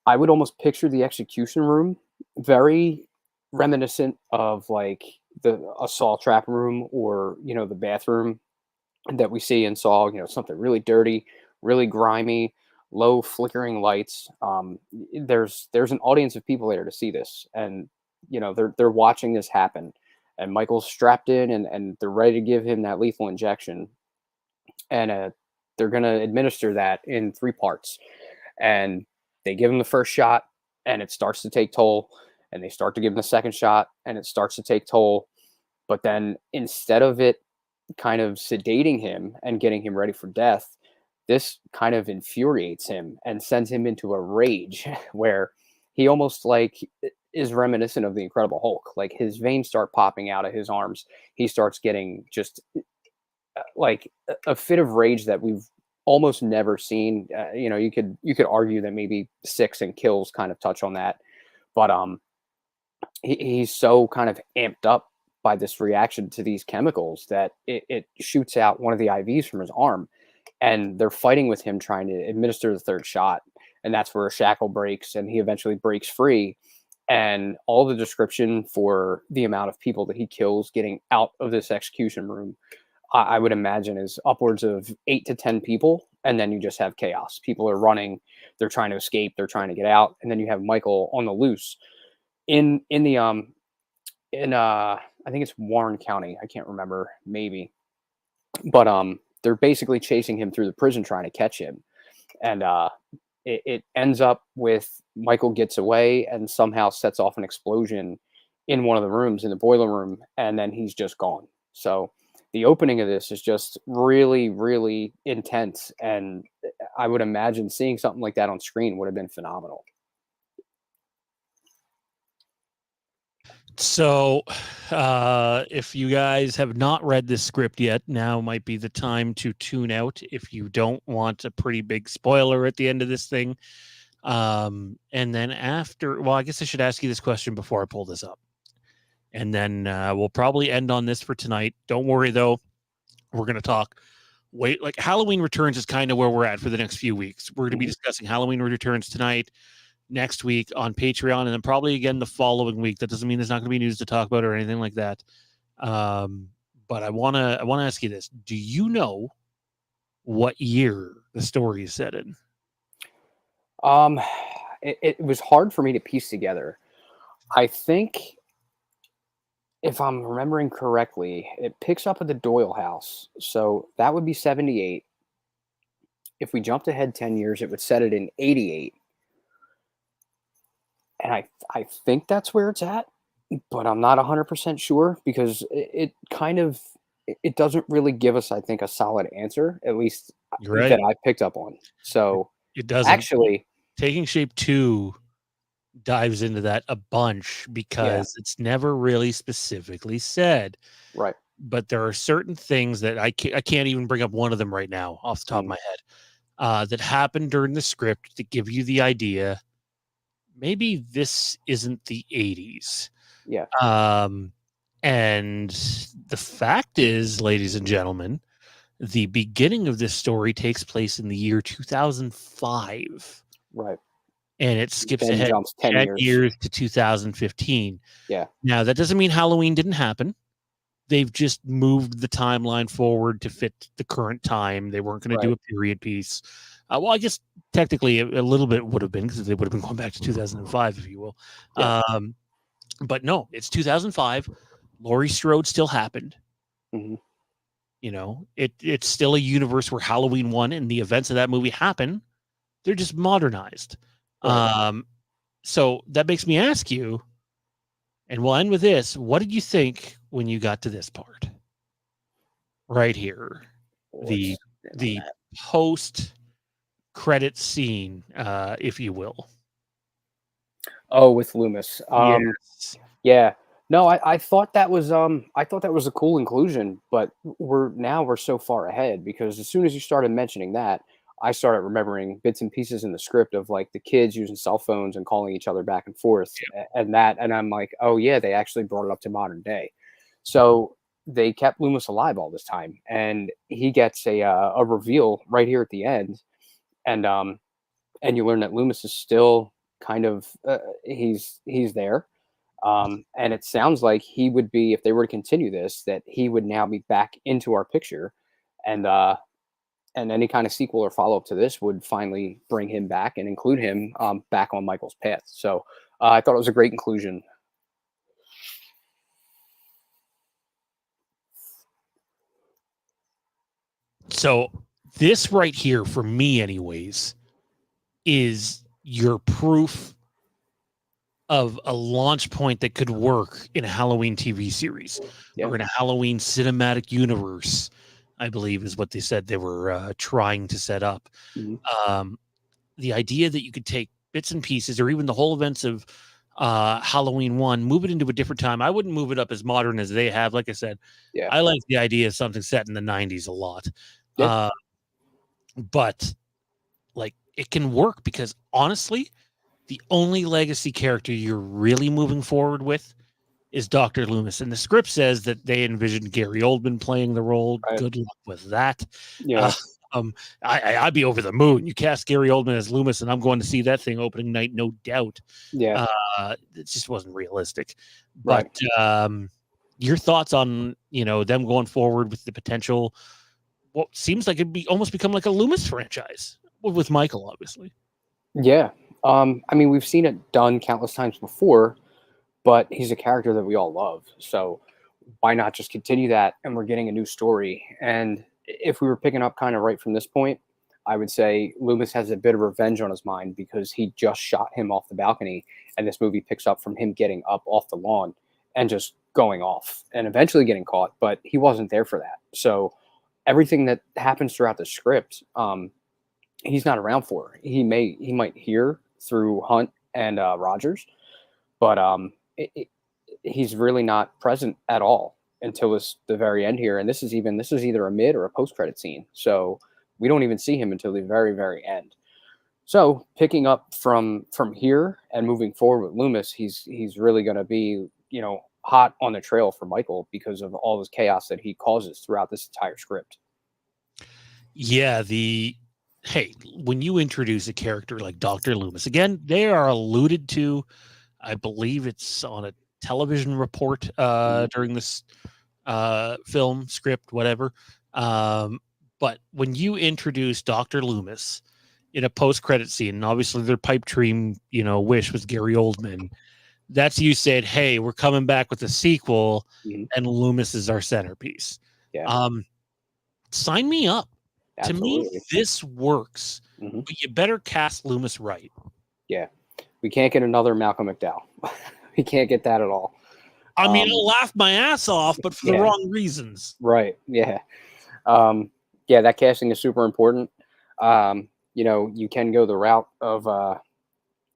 I would almost picture the execution room very reminiscent of like a Saw trap room or, the bathroom that we see in Saw, something really dirty, really grimy, low flickering lights. There's an audience of people there to see this, and they're watching this happen, and Michael's strapped in and they're ready to give him that lethal injection, and they're going to administer that in 3 parts, and they give him the first shot and it starts to take toll, and they start to give him the second shot and it starts to take toll, but then instead of it kind of sedating him and getting him ready for death, this kind of infuriates him and sends him into a rage where he almost like is reminiscent of the Incredible Hulk. Like his veins start popping out of his arms. He starts getting just like a fit of rage that we've almost never seen. You could argue that maybe 6 and Kills kind of touch on that, but he's so kind of amped up by this reaction to these chemicals that it shoots out one of the IVs from his arm. And they're fighting with him trying to administer the 3rd shot. And that's where a shackle breaks and he eventually breaks free. And all the description for the amount of people that he kills getting out of this execution room, I would imagine is upwards of 8 to 10 people. And then you just have chaos. People are running. They're trying to escape. They're trying to get out. And then you have Michael on the loose in I think it's Warren County. I can't remember, maybe. But they're basically chasing him through the prison trying to catch him. And it ends up with Michael gets away and somehow sets off an explosion in one of the rooms, in the boiler room, and then he's just gone. So the opening of this is just really, really intense. And I would imagine seeing something like that on screen would have been phenomenal. So if you guys have not read this script yet, now might be the time to tune out if you don't want a pretty big spoiler at the end of this thing. And then after, well, I guess I should ask you this question before I pull this up. And then we'll probably end on this for tonight. Don't worry, though. We're going to talk. Like Halloween Returns is kind of where we're at for the next few weeks. We're going to be discussing Halloween Returns tonight, next week on Patreon, and then probably again the following week. That doesn't mean there's not going to be news to talk about or anything like that. But I wanna ask you this: do you know what year the story is set in? It was hard for me to piece together. I think, if I'm remembering correctly, it picks up at the Doyle house. So that would be 78. If we jumped ahead 10 years, it would set it in 88. And I think that's where it's at, but I'm not 100% sure because it doesn't really give us, I think, a solid answer, at least You're that right. I picked up on. So It doesn't. actually, Taking Shape 2 dives into that a bunch because it's never really specifically said. right. But there are certain things that I can't even bring up one of them right now off the top of my head that happened during the script to give you the idea maybe this isn't the 80s. Yeah. And the fact is, ladies and gentlemen, the beginning of this story takes place in the year 2005. Right. And it skips Then ahead jumps 10 10 years. years to 2015. Yeah. Now, that doesn't mean Halloween didn't happen. They've just moved the timeline forward to fit the current time. They weren't going to do a period piece. Well, I guess technically a little bit would have been because they would have been going back to 2005, if you will. Yeah. But no, it's 2005. Laurie Strode still happened. Mhm. You know, it's still a universe where Halloween 1 and the events of that movie happen. They're just modernized. Right. So that makes me ask you, and we'll end with this. What did you think when you got to this part? Right here. The post credit scene, if you will. Oh, with Loomis. Yes. Yeah. No, I thought that was a cool inclusion, but we're so far ahead because as soon as you started mentioning that, I started remembering bits and pieces in the script of like the kids using cell phones and calling each other back and forth and I'm like, oh yeah, they actually brought it up to modern day. So they kept Loomis alive all this time, and he gets a reveal right here at the end, and you learn that Loomis is still kind of he's there. And it sounds like he would be, if they were to continue this, that he would now be back into our picture, and any kind of sequel or follow up to this would finally bring him back and include him back on Michael's path. So I thought it was a great inclusion. So this right here, for me, anyways, is your proof of a launch point that could work in a Halloween TV series or in a Halloween cinematic universe, I believe is what they said they were trying to set up. Mm-hmm. The idea that you could take bits and pieces or even the whole events of Halloween 1, move it into a different time. I wouldn't move it up as modern as they have. Like I said, I like the idea of something set in the 90s a lot. But like it can work because honestly, the only legacy character you're really moving forward with is Dr. Loomis. And the script says that they envisioned Gary Oldman playing the role. Right. Good luck with that. Yeah. I'd be over the moon. You cast Gary Oldman as Loomis, and I'm going to see that thing opening night, no doubt. Yeah. It just wasn't realistic. Right. But your thoughts on them going forward with the potential? What seems like it'd be almost become like a Loomis franchise with Michael, obviously. Yeah. I mean, we've seen it done countless times before, but he's a character that we all love. So why not just continue that? And we're getting a new story. And if we were picking up kind of right from this point, I would say Loomis has a bit of revenge on his mind because he just shot him off the balcony. And this movie picks up from him getting up off the lawn and just going off and eventually getting caught. But he wasn't there for that. So everything that happens throughout the script, he's not around for. He might hear through Hunt and Rogers, but he's really not present at all until the very end here. And this is either a mid or a post credit scene, so we don't even see him until the very, very end. So picking up from here and moving forward with Loomis, he's really going to be, hot on the trail for Michael because of all this chaos that he causes throughout this entire script. Yeah, hey, when you introduce a character like Dr. Loomis, again, they are alluded to, I believe it's on a television report during this film script, whatever. But when you introduce Dr. Loomis in a post-credit scene, and obviously their pipe dream, wish was Gary Oldman, that's you said, hey, we're coming back with a sequel, and Loomis is our centerpiece. Yeah, Sign me up. absolutely. To me, this works, but you better cast Loomis right. Yeah, we can't get another Malcolm McDowell. We can't get that at all. I mean, I'll laugh my ass off, but for the wrong reasons. Right. Yeah. Yeah, that casting is super important. You can go the route of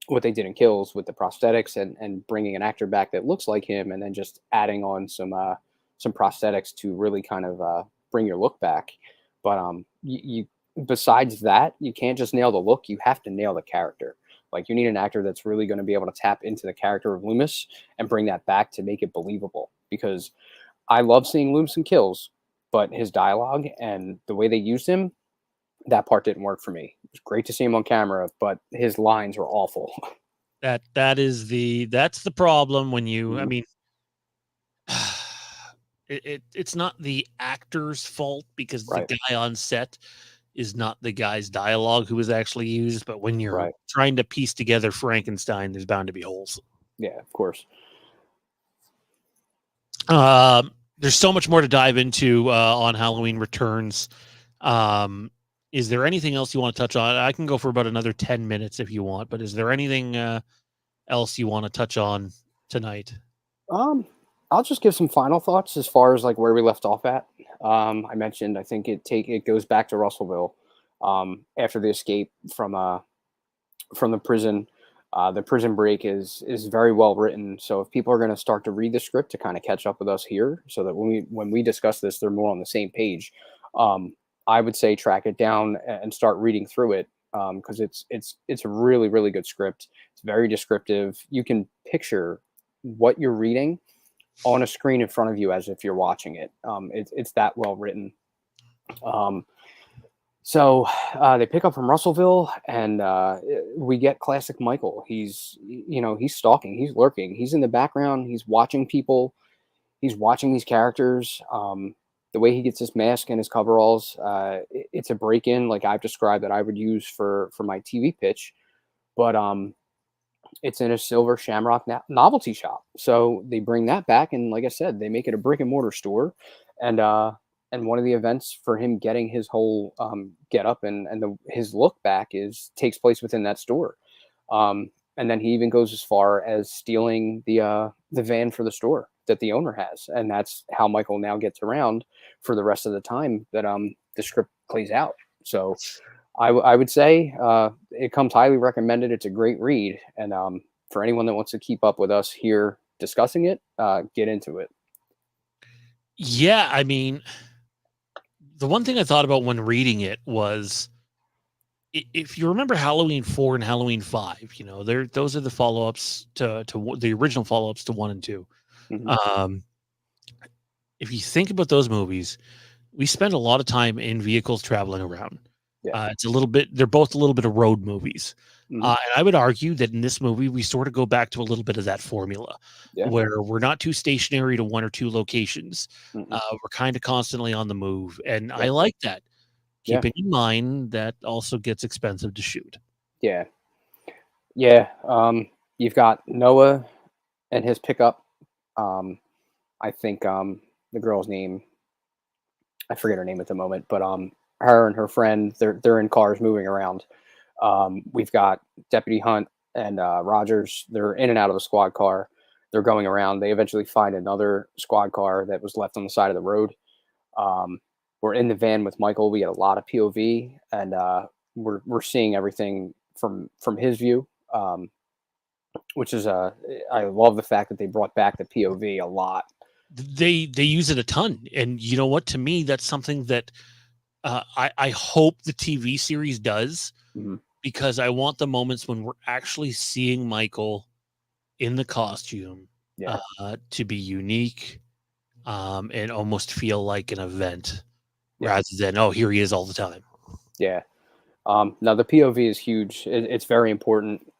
what they did in Kills with the prosthetics and bringing an actor back that looks like him, and then just adding on some prosthetics to really kind of bring your look back. But you besides that, you can't just nail the look. You have to nail the character. Like, you need an actor that's really going to be able to tap into the character of Loomis and bring that back to make it believable. Because I love seeing Loomis in Kills, but his dialogue and the way they used him, that part didn't work for me. It was great to see him on camera, but his lines were awful. That's the problem when you, I mean, it's not the actor's fault because the guy on set is not the guy's dialogue who was actually used, but when you're trying to piece together Frankenstein, there's bound to be holes. Yeah, of course. There's so much more to dive into on Halloween Returns. Is there anything else you want to touch on? I can go for about another 10 minutes if you want, but is there anything else you want to touch on tonight? I'll just give some final thoughts as far as like where we left off at. I mentioned, I think it goes back to Russellville after the escape from the prison. The prison break is very well written. So if people are going to start to read the script to kind of catch up with us here, so that when we discuss this, they're more on the same page. I would say track it down and start reading through it because it's a really, really good script. It's very descriptive. You can picture what you're reading on a screen in front of you as if you're watching it. It's that well written. So they pick up from Russellville, and we get classic Michael. He's stalking, he's lurking, he's in the background, he's watching people, he's watching these characters. The way he gets his mask and his coveralls, it's a break-in like I've described that I would use for my TV pitch, but it's in a silver shamrock novelty shop. So they bring that back, and like I said, they make it a brick and mortar store, and one of the events for him getting his whole get up and his look back takes place within that store. And then he even goes as far as stealing the van for the store that the owner has, and that's how Michael now gets around for the rest of the time that the script plays out. So I would say it comes highly recommended. It's a great read, and for anyone that wants to keep up with us here discussing it, get into it. Yeah, I mean, the one thing I thought about when reading it was, if you remember Halloween 4 and Halloween 5, those are the follow-ups to the original follow-ups to 1 and 2. If you think about those movies, we spend a lot of time in vehicles traveling around. They're both a little bit of road movies. And I would argue that in this movie, we sort of go back to a little bit of that formula where we're not too stationary to one or two locations. We're kind of constantly on the move. And I like that. Keeping in mind that also gets expensive to shoot. Yeah. You've got Noah and his pickup. I think the girl's name, I forget her name at the moment, but her and her friend, they're in cars moving around. We've got Deputy Hunt and Rogers. They're in and out of a squad car. They're going around. They eventually find another squad car that was left on the side of the road. We're in the van with Michael. We get a lot of POV, and we're seeing everything from his view, which is I love the fact that they brought back the POV a lot. They use it a ton, and you know what? To me, that's something that I hope the TV series does. because I want the moments when we're actually seeing Michael in the costume Yeah. to be unique and almost feel like an event Yeah. rather than, oh, here he is all the time. Yeah. Now the POV is huge. It's very important.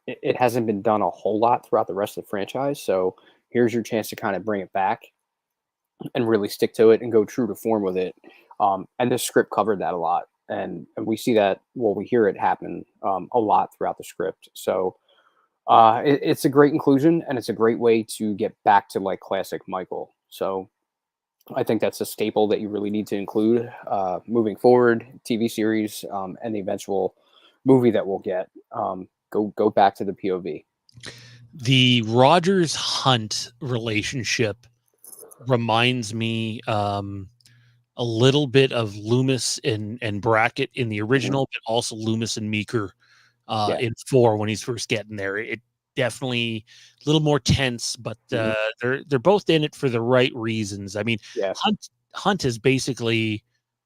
It hasn't been done a whole lot throughout the rest of the franchise, so here's your chance to kind of bring it back and really stick to it and go true to form with it. And the script covered that a lot, and we see that. Well, we hear it happen a lot throughout the script. So it's a great inclusion, and it's a great way to get back to like classic Michael. So I think that's a staple that you really need to include moving forward. TV series and the eventual movie that we'll get. Go back to the POV. The Rogers Hunt relationship reminds me a little bit of Loomis and Brackett in the Mhm. original, but also Loomis and Meeker Yeah. in 4 when he's first getting there. It definitely a little more tense, but Mhm. they're both in it for the right reasons. I mean, Yeah. Hunt has basically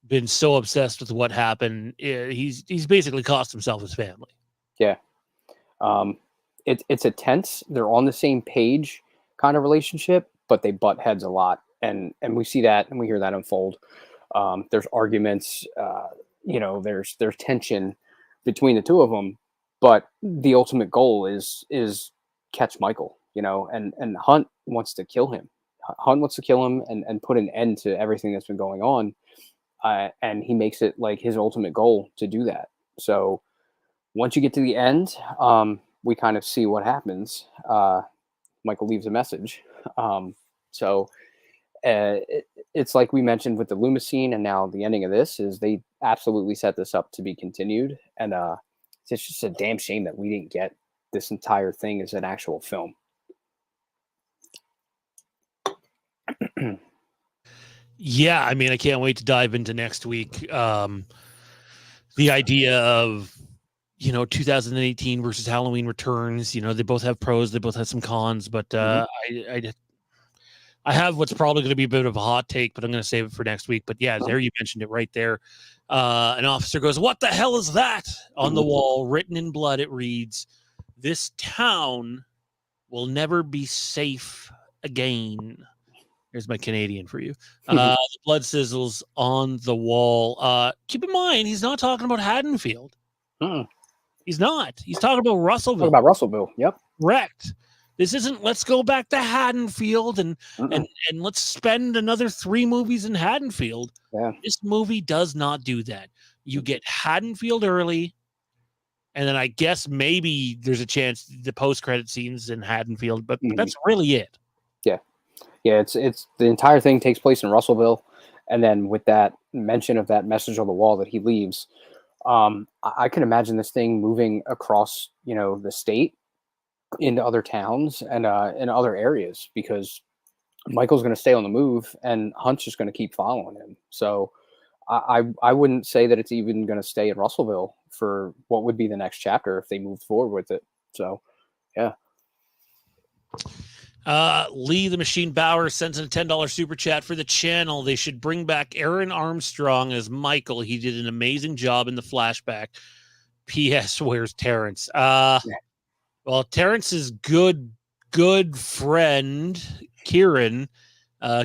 been so obsessed with what happened. He's basically cost himself his family. Yeah. Um, it's a tense. They're on the same page kind of relationship, but they butt heads a lot, and we see that and we hear that unfold. There's arguments. There's tension between the two of them, but the ultimate goal is catch Michael. And Hunt wants to kill him. Hunt wants to kill him and put an end to everything that's been going on. And he makes it like his ultimate goal to do that. So once you get to the end, we kind of see what happens. Michael leaves a message. So it's like we mentioned with the Loomis scene, and now the ending of this is they absolutely set this up to be continued, and it's just a damn shame that we didn't get this entire thing as an actual film. Yeah, I mean, I can't wait to dive into next week. The idea of 2018 versus Halloween Returns. They both have pros, they both have some cons, but Mhm. I have what's probably going to be a bit of a hot take, but I'm going to save it for next week. But yeah, there you mentioned it right there. An officer goes, "What the hell is that?" On the Mhm. wall, written in blood, it reads, "This town will never be safe again." Here's my Canadian for you. The blood sizzles on the wall. Keep in mind, he's not talking about Haddonfield. Mm. He's not. He's talking about Talk Russellville. about Russellville. Yep. Correct. This isn't let's go back to Haddonfield and Mm-mm. and let's spend another 3 movies in Haddonfield. Yeah. This movie does not do that. You get Haddonfield early, and then I guess maybe there's a chance the post-credit scenes in Haddonfield, but Mhm. that's really it. Yeah. Yeah. It's the entire thing takes place in Russellville, and then with that mention of that message on the wall that he leaves, I can imagine this thing moving across, the state into other towns and in other areas because Michael's going to stay on the move and Hunt's just going to keep following him. So I wouldn't say that it's even going to stay in Russellville for what would be the next chapter if they moved forward with it. So yeah. Lee the Machine Bauer sends in a $10 super chat for the channel. They should bring back Aaron Armstrong as Michael. He did an amazing job in the flashback. P.S. Where's Terrence? Well, Terrence's good friend Kieran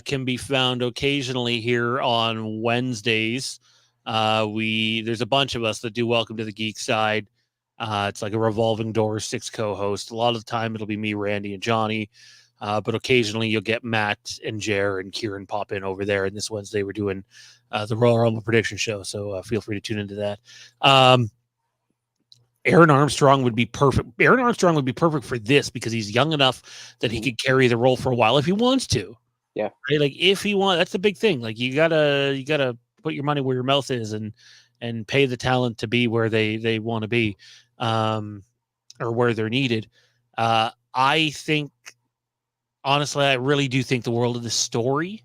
can be found occasionally here on Wednesdays. There's a bunch of us that do Welcome to the Geek Side. It's like a revolving door, 6 co-hosts. A lot of the time it'll be me, Randy, and Johnny. But occasionally you'll get Matt and Jer and Kieran pop in over there. And this Wednesday we're doing the Royal Rumble prediction show. So feel free to tune into that. Aaron Armstrong would be perfect. Aaron Armstrong would be perfect for this because he's young enough that he could carry the role for a while if he wants to. Yeah. Right? Like if he wants, that's the big thing. Like you gotta put your money where your mouth is and pay the talent to be where they want to be, or where they're needed. I think honestly, I really do think the world of the story.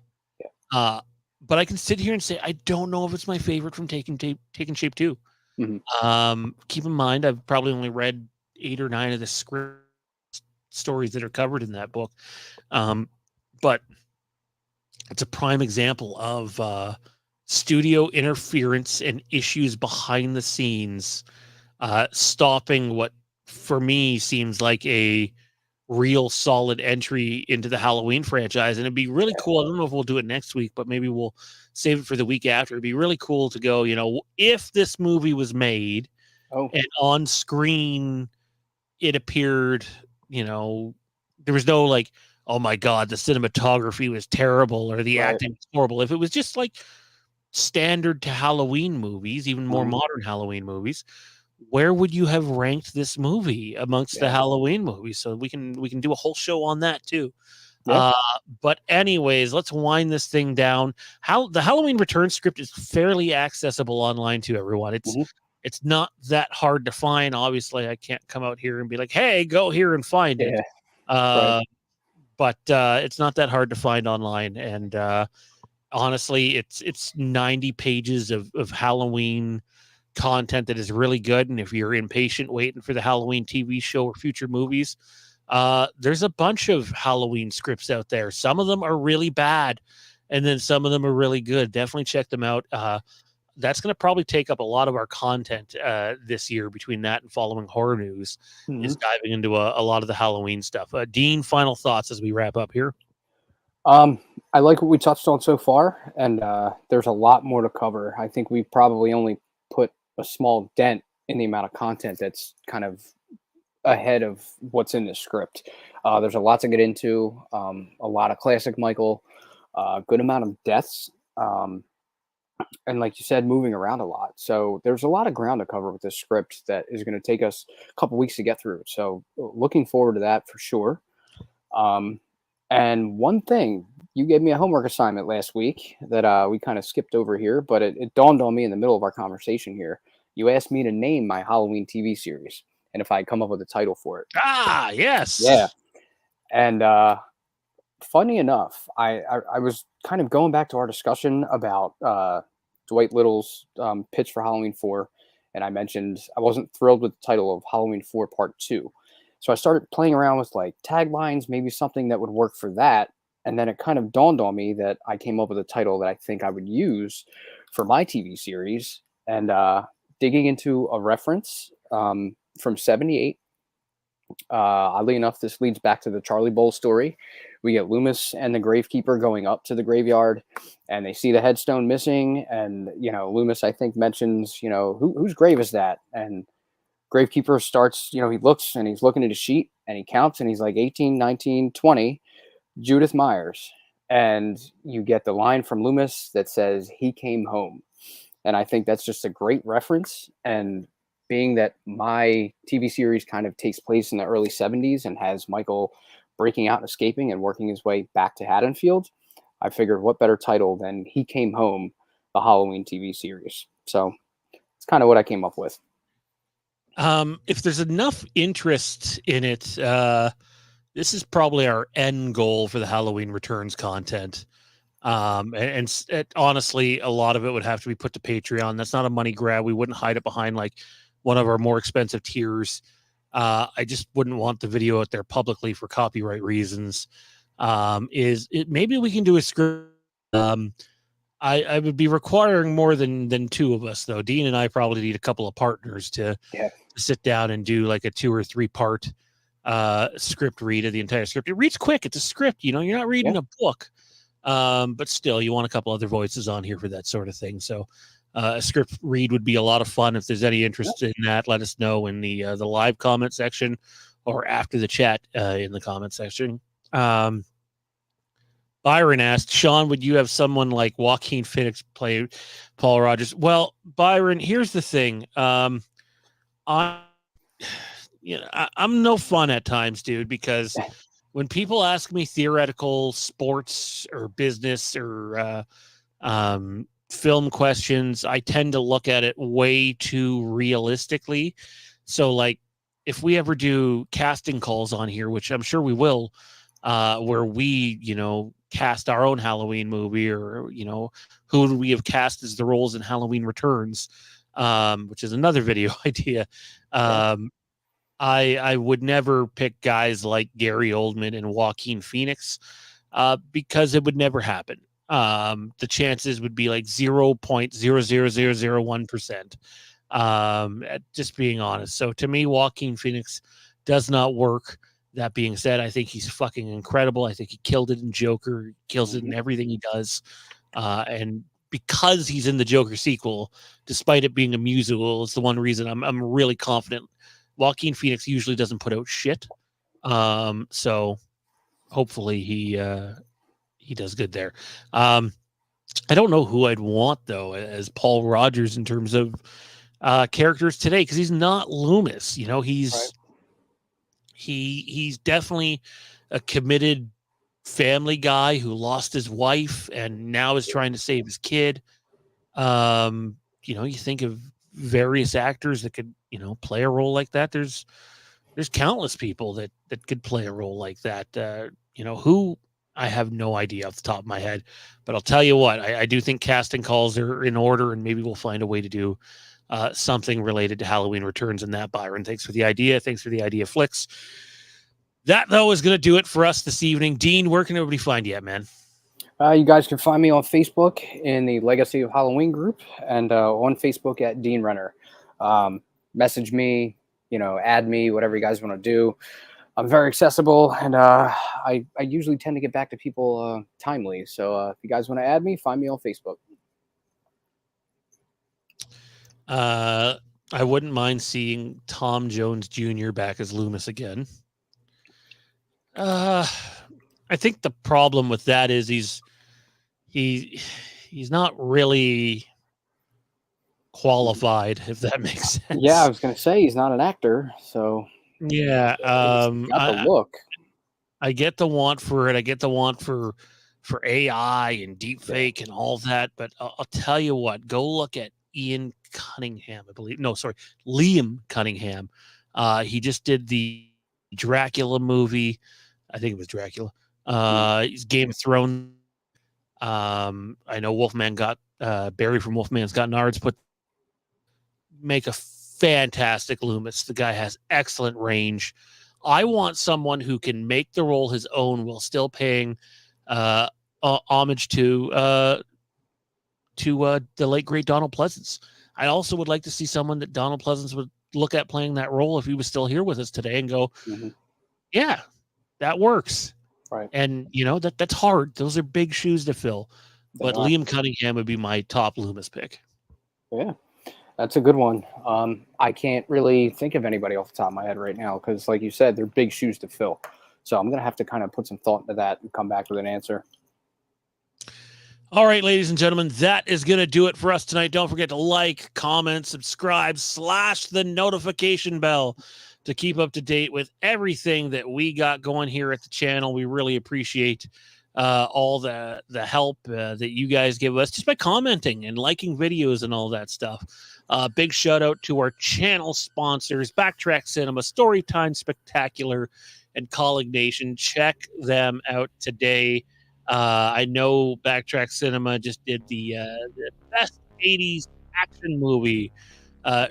Yeah. But I can sit here and say I don't know if it's my favorite from Taking Shape 2. Keep in mind, I've probably only read 8 or 9 of the script stories that are covered in that book. But it's a prime example of studio interference and issues behind the scenes stopping what for me seems like a real solid entry into the Halloween franchise. And it'd be really cool. I don't know if we'll do it next week, but maybe we'll save it for the week after. It'd be really cool to go, if this movie was made and on screen it appeared, there was no like, oh my God, the cinematography was terrible or the acting was horrible. If it was just like standard to Halloween movies, even more modern Halloween movies, where would you have ranked this movie amongst the Halloween movies? So we can do a whole show on that too. But anyways, let's wind this thing down. How the Halloween Return script is fairly accessible online to everyone. It's not that hard to find. Obviously, I can't come out here and be like, hey, go here and find it. But it's not that hard to find online. And honestly, it's 90 pages of Halloween content that is really good. And if you're impatient waiting for the Halloween TV show or future movies, there's a bunch of Halloween scripts out there. Some of them are really bad, and then some of them are really good. Definitely check them out. That's going to probably take up a lot of our content this year between that and following horror news, is diving into a lot of the Halloween stuff. Dean, final thoughts as we wrap up here. I like what we touched on so far, and there's a lot more to cover. I think we probably only put a small dent in the amount of content that's kind of ahead of what's in the script. There's a lot to get into, a lot of classic Michael, good amount of deaths, and like you said, moving around a lot. So there's a lot of ground to cover with this script that is going to take us a couple weeks to get through. So looking forward to that for sure. And one thing, you gave me a homework assignment last week that we kind of skipped over here, but it dawned on me in the middle of our conversation here. You asked me to name my Halloween TV series and if I had come up with a title for it. Ah, yes. Yeah. And funny enough, I was kind of going back to our discussion about Dwight Little's pitch for Halloween 4, and I mentioned I wasn't thrilled with the title of Halloween 4 Part 2. So I started playing around with like taglines, maybe something that would work for that. And then it kind of dawned on me that I came up with a title that I think I would use for my TV series. And digging into a reference from 78. Oddly enough, this leads back to the Charlie Bowl story. We get Loomis and the gravekeeper going up to the graveyard, and they see the headstone missing. And, Loomis, I think, mentions, whose grave is that? And gravekeeper starts, he looks and he's looking at his sheet and he counts and he's like 18, 19, 20, Judith Myers. And you get the line from Loomis that says, he came home. And I think that's just a great reference. And being that my TV series kind of takes place in the early 70s and has Michael breaking out and escaping and working his way back to Haddonfield, I figured what better title than He Came Home, the Halloween TV series. So it's kind of what I came up with. If there's enough interest in it, this is probably our end goal for the Halloween Returns content. And honestly, a lot of it would have to be put to Patreon. That's not a money grab. We wouldn't hide it behind like one of our more expensive tiers. I just wouldn't want the video out there publicly for copyright reasons. Maybe we can do a script. I would be requiring more than two of us, though. Dean and I probably need a couple of partners to sit down and do like a 2 or 3 part script read of the entire script. It reads quick. It's a script, you're not reading a book. But still, you want a couple other voices on here for that sort of thing. So a script read would be a lot of fun. If there's any interest in that, let us know in the live comment section or after the chat in the comment section. Byron asked, Sean, would you have someone like Joaquin Phoenix play Paul Rogers? Well, Byron, here's the thing. I'm no fun at times, dude, because when people ask me theoretical sports or business or film questions, I tend to look at it way too realistically. So, like, if we ever do casting calls on here, which I'm sure we will, where we, cast our own Halloween movie, or, who would we have cast as the roles in Halloween Returns, which is another video idea. I would never pick guys like Gary Oldman and Joaquin Phoenix because it would never happen. The chances would be like 0.00001%. Just being honest. So to me, Joaquin Phoenix does not work. That being said, I think he's fucking incredible. I think he killed it in Joker, kills it in everything he does. And because he's in the Joker sequel, despite it being a musical, it's the one reason I'm really confident. Joaquin Phoenix usually doesn't put out shit. So hopefully he does good there. I don't know who I'd want though as Paul Rogers in terms of characters today, because he's not Loomis. You know, he's he's definitely a committed family guy who lost his wife and now is trying to save his kid. You know, you think of various actors that could, you know, play a role like that. There's countless people that could play a role like that. You know, who, I have no idea off the top of my head, but I'll tell you what, I do think casting calls are in order, and maybe we'll find a way to do something related to Halloween Returns in that. Byron, thanks for the idea. Thanks for the idea, Flicks. That, though, is going to do it for us this evening. Dean, where can everybody find you at, man? You guys can find me on Facebook in the Legacy of Halloween group, and on Facebook at Dean Renner. Message me, you know, add me, whatever you guys want to do. I'm very accessible, and I usually tend to get back to people timely. So if you guys want to add me, find me on Facebook. I wouldn't mind seeing Tom Jones Jr. back as Loomis again. I think the problem with that is he's not really qualified, if that makes sense. Yeah, I was going to say he's not an actor, so yeah. Got the look. I get the want for it. I get the want for AI and deepfake and all that. But I'll tell you what. Go look at Ian Cunningham. I believe. No, sorry, Liam Cunningham. He just did the Dracula movie. I think it was Dracula. He's Game of Thrones. I know Wolfman got Barry from Wolfman's Got Nards make a fantastic Loomis. The guy has excellent range. I want someone who can make the role his own while still paying homage to the late great Donald Pleasance. I also would like to see someone that Donald Pleasance would look at playing that role if he was still here with us today and go, yeah, that works. Right. And you know, that's hard. Those are big shoes to fill. But Liam Cunningham would be my top Loomis pick. Yeah. That's a good one. I can't really think of anybody off the top of my head right now because, like you said, they're big shoes to fill. So I'm going to have to kind of put some thought into that and come back with an answer. All right, ladies and gentlemen, that is going to do it for us tonight. Don't forget to like, comment, subscribe, slash the notification bell to keep up to date with everything that we got going here at the channel. We really appreciate all the help that you guys give us just by commenting and liking videos and all that stuff. Big shout out to our channel sponsors, Backtrack Cinema, Storytime Spectacular, and Colleague Nation. Check them out today. I know Backtrack Cinema just did the best 80s action movie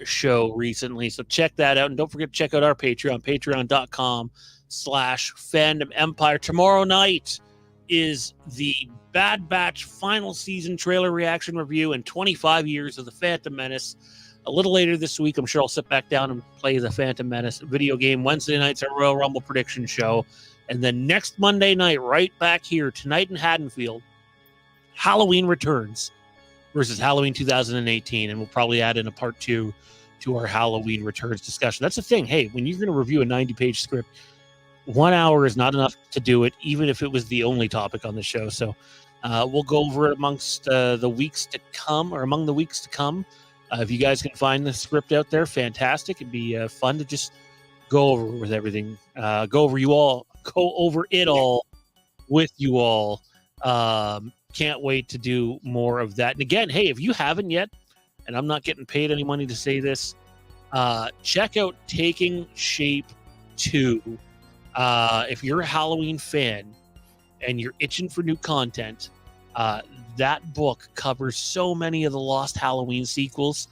show recently. So check that out. And don't forget to check out our Patreon, patreon.com/Fandom Empire. Tomorrow night is the Bad Batch final season trailer reaction review and 25 years of the Phantom Menace. A little later this week, I'm sure I'll sit back down and play the Phantom Menace video game. Wednesday night's our Royal Rumble prediction show. And then next Monday night, right back here, tonight in Haddonfield, Halloween Returns versus Halloween 2018. And we'll probably add in a part 2 to our Halloween Returns discussion. That's the thing. Hey, when you're going to review a 90-page script, 1 hour is not enough to do it, even if it was the only topic on the show. So we'll go over it amongst the weeks to come, or among the weeks to come. If you guys can find the script out there, fantastic. It'd be fun to just go over with everything. Go over it all with you all. Can't wait to do more of that. And again, hey, if you haven't yet, and I'm not getting paid any money to say this, check out Taking Shape 2. If you're a Halloween fan and you're itching for new content, that book covers so many of the lost Halloween sequels.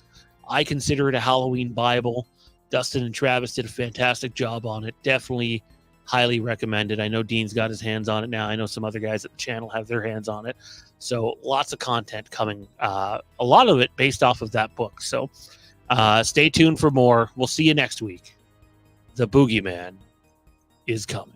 I consider it a Halloween Bible. Dustin and Travis did a fantastic job on it. Definitely highly recommended. I know Dean's got his hands on it now. I know some other guys at the channel have their hands on it. So lots of content coming. A lot of it based off of that book. So Stay tuned for more. We'll see you next week. The boogeyman is coming.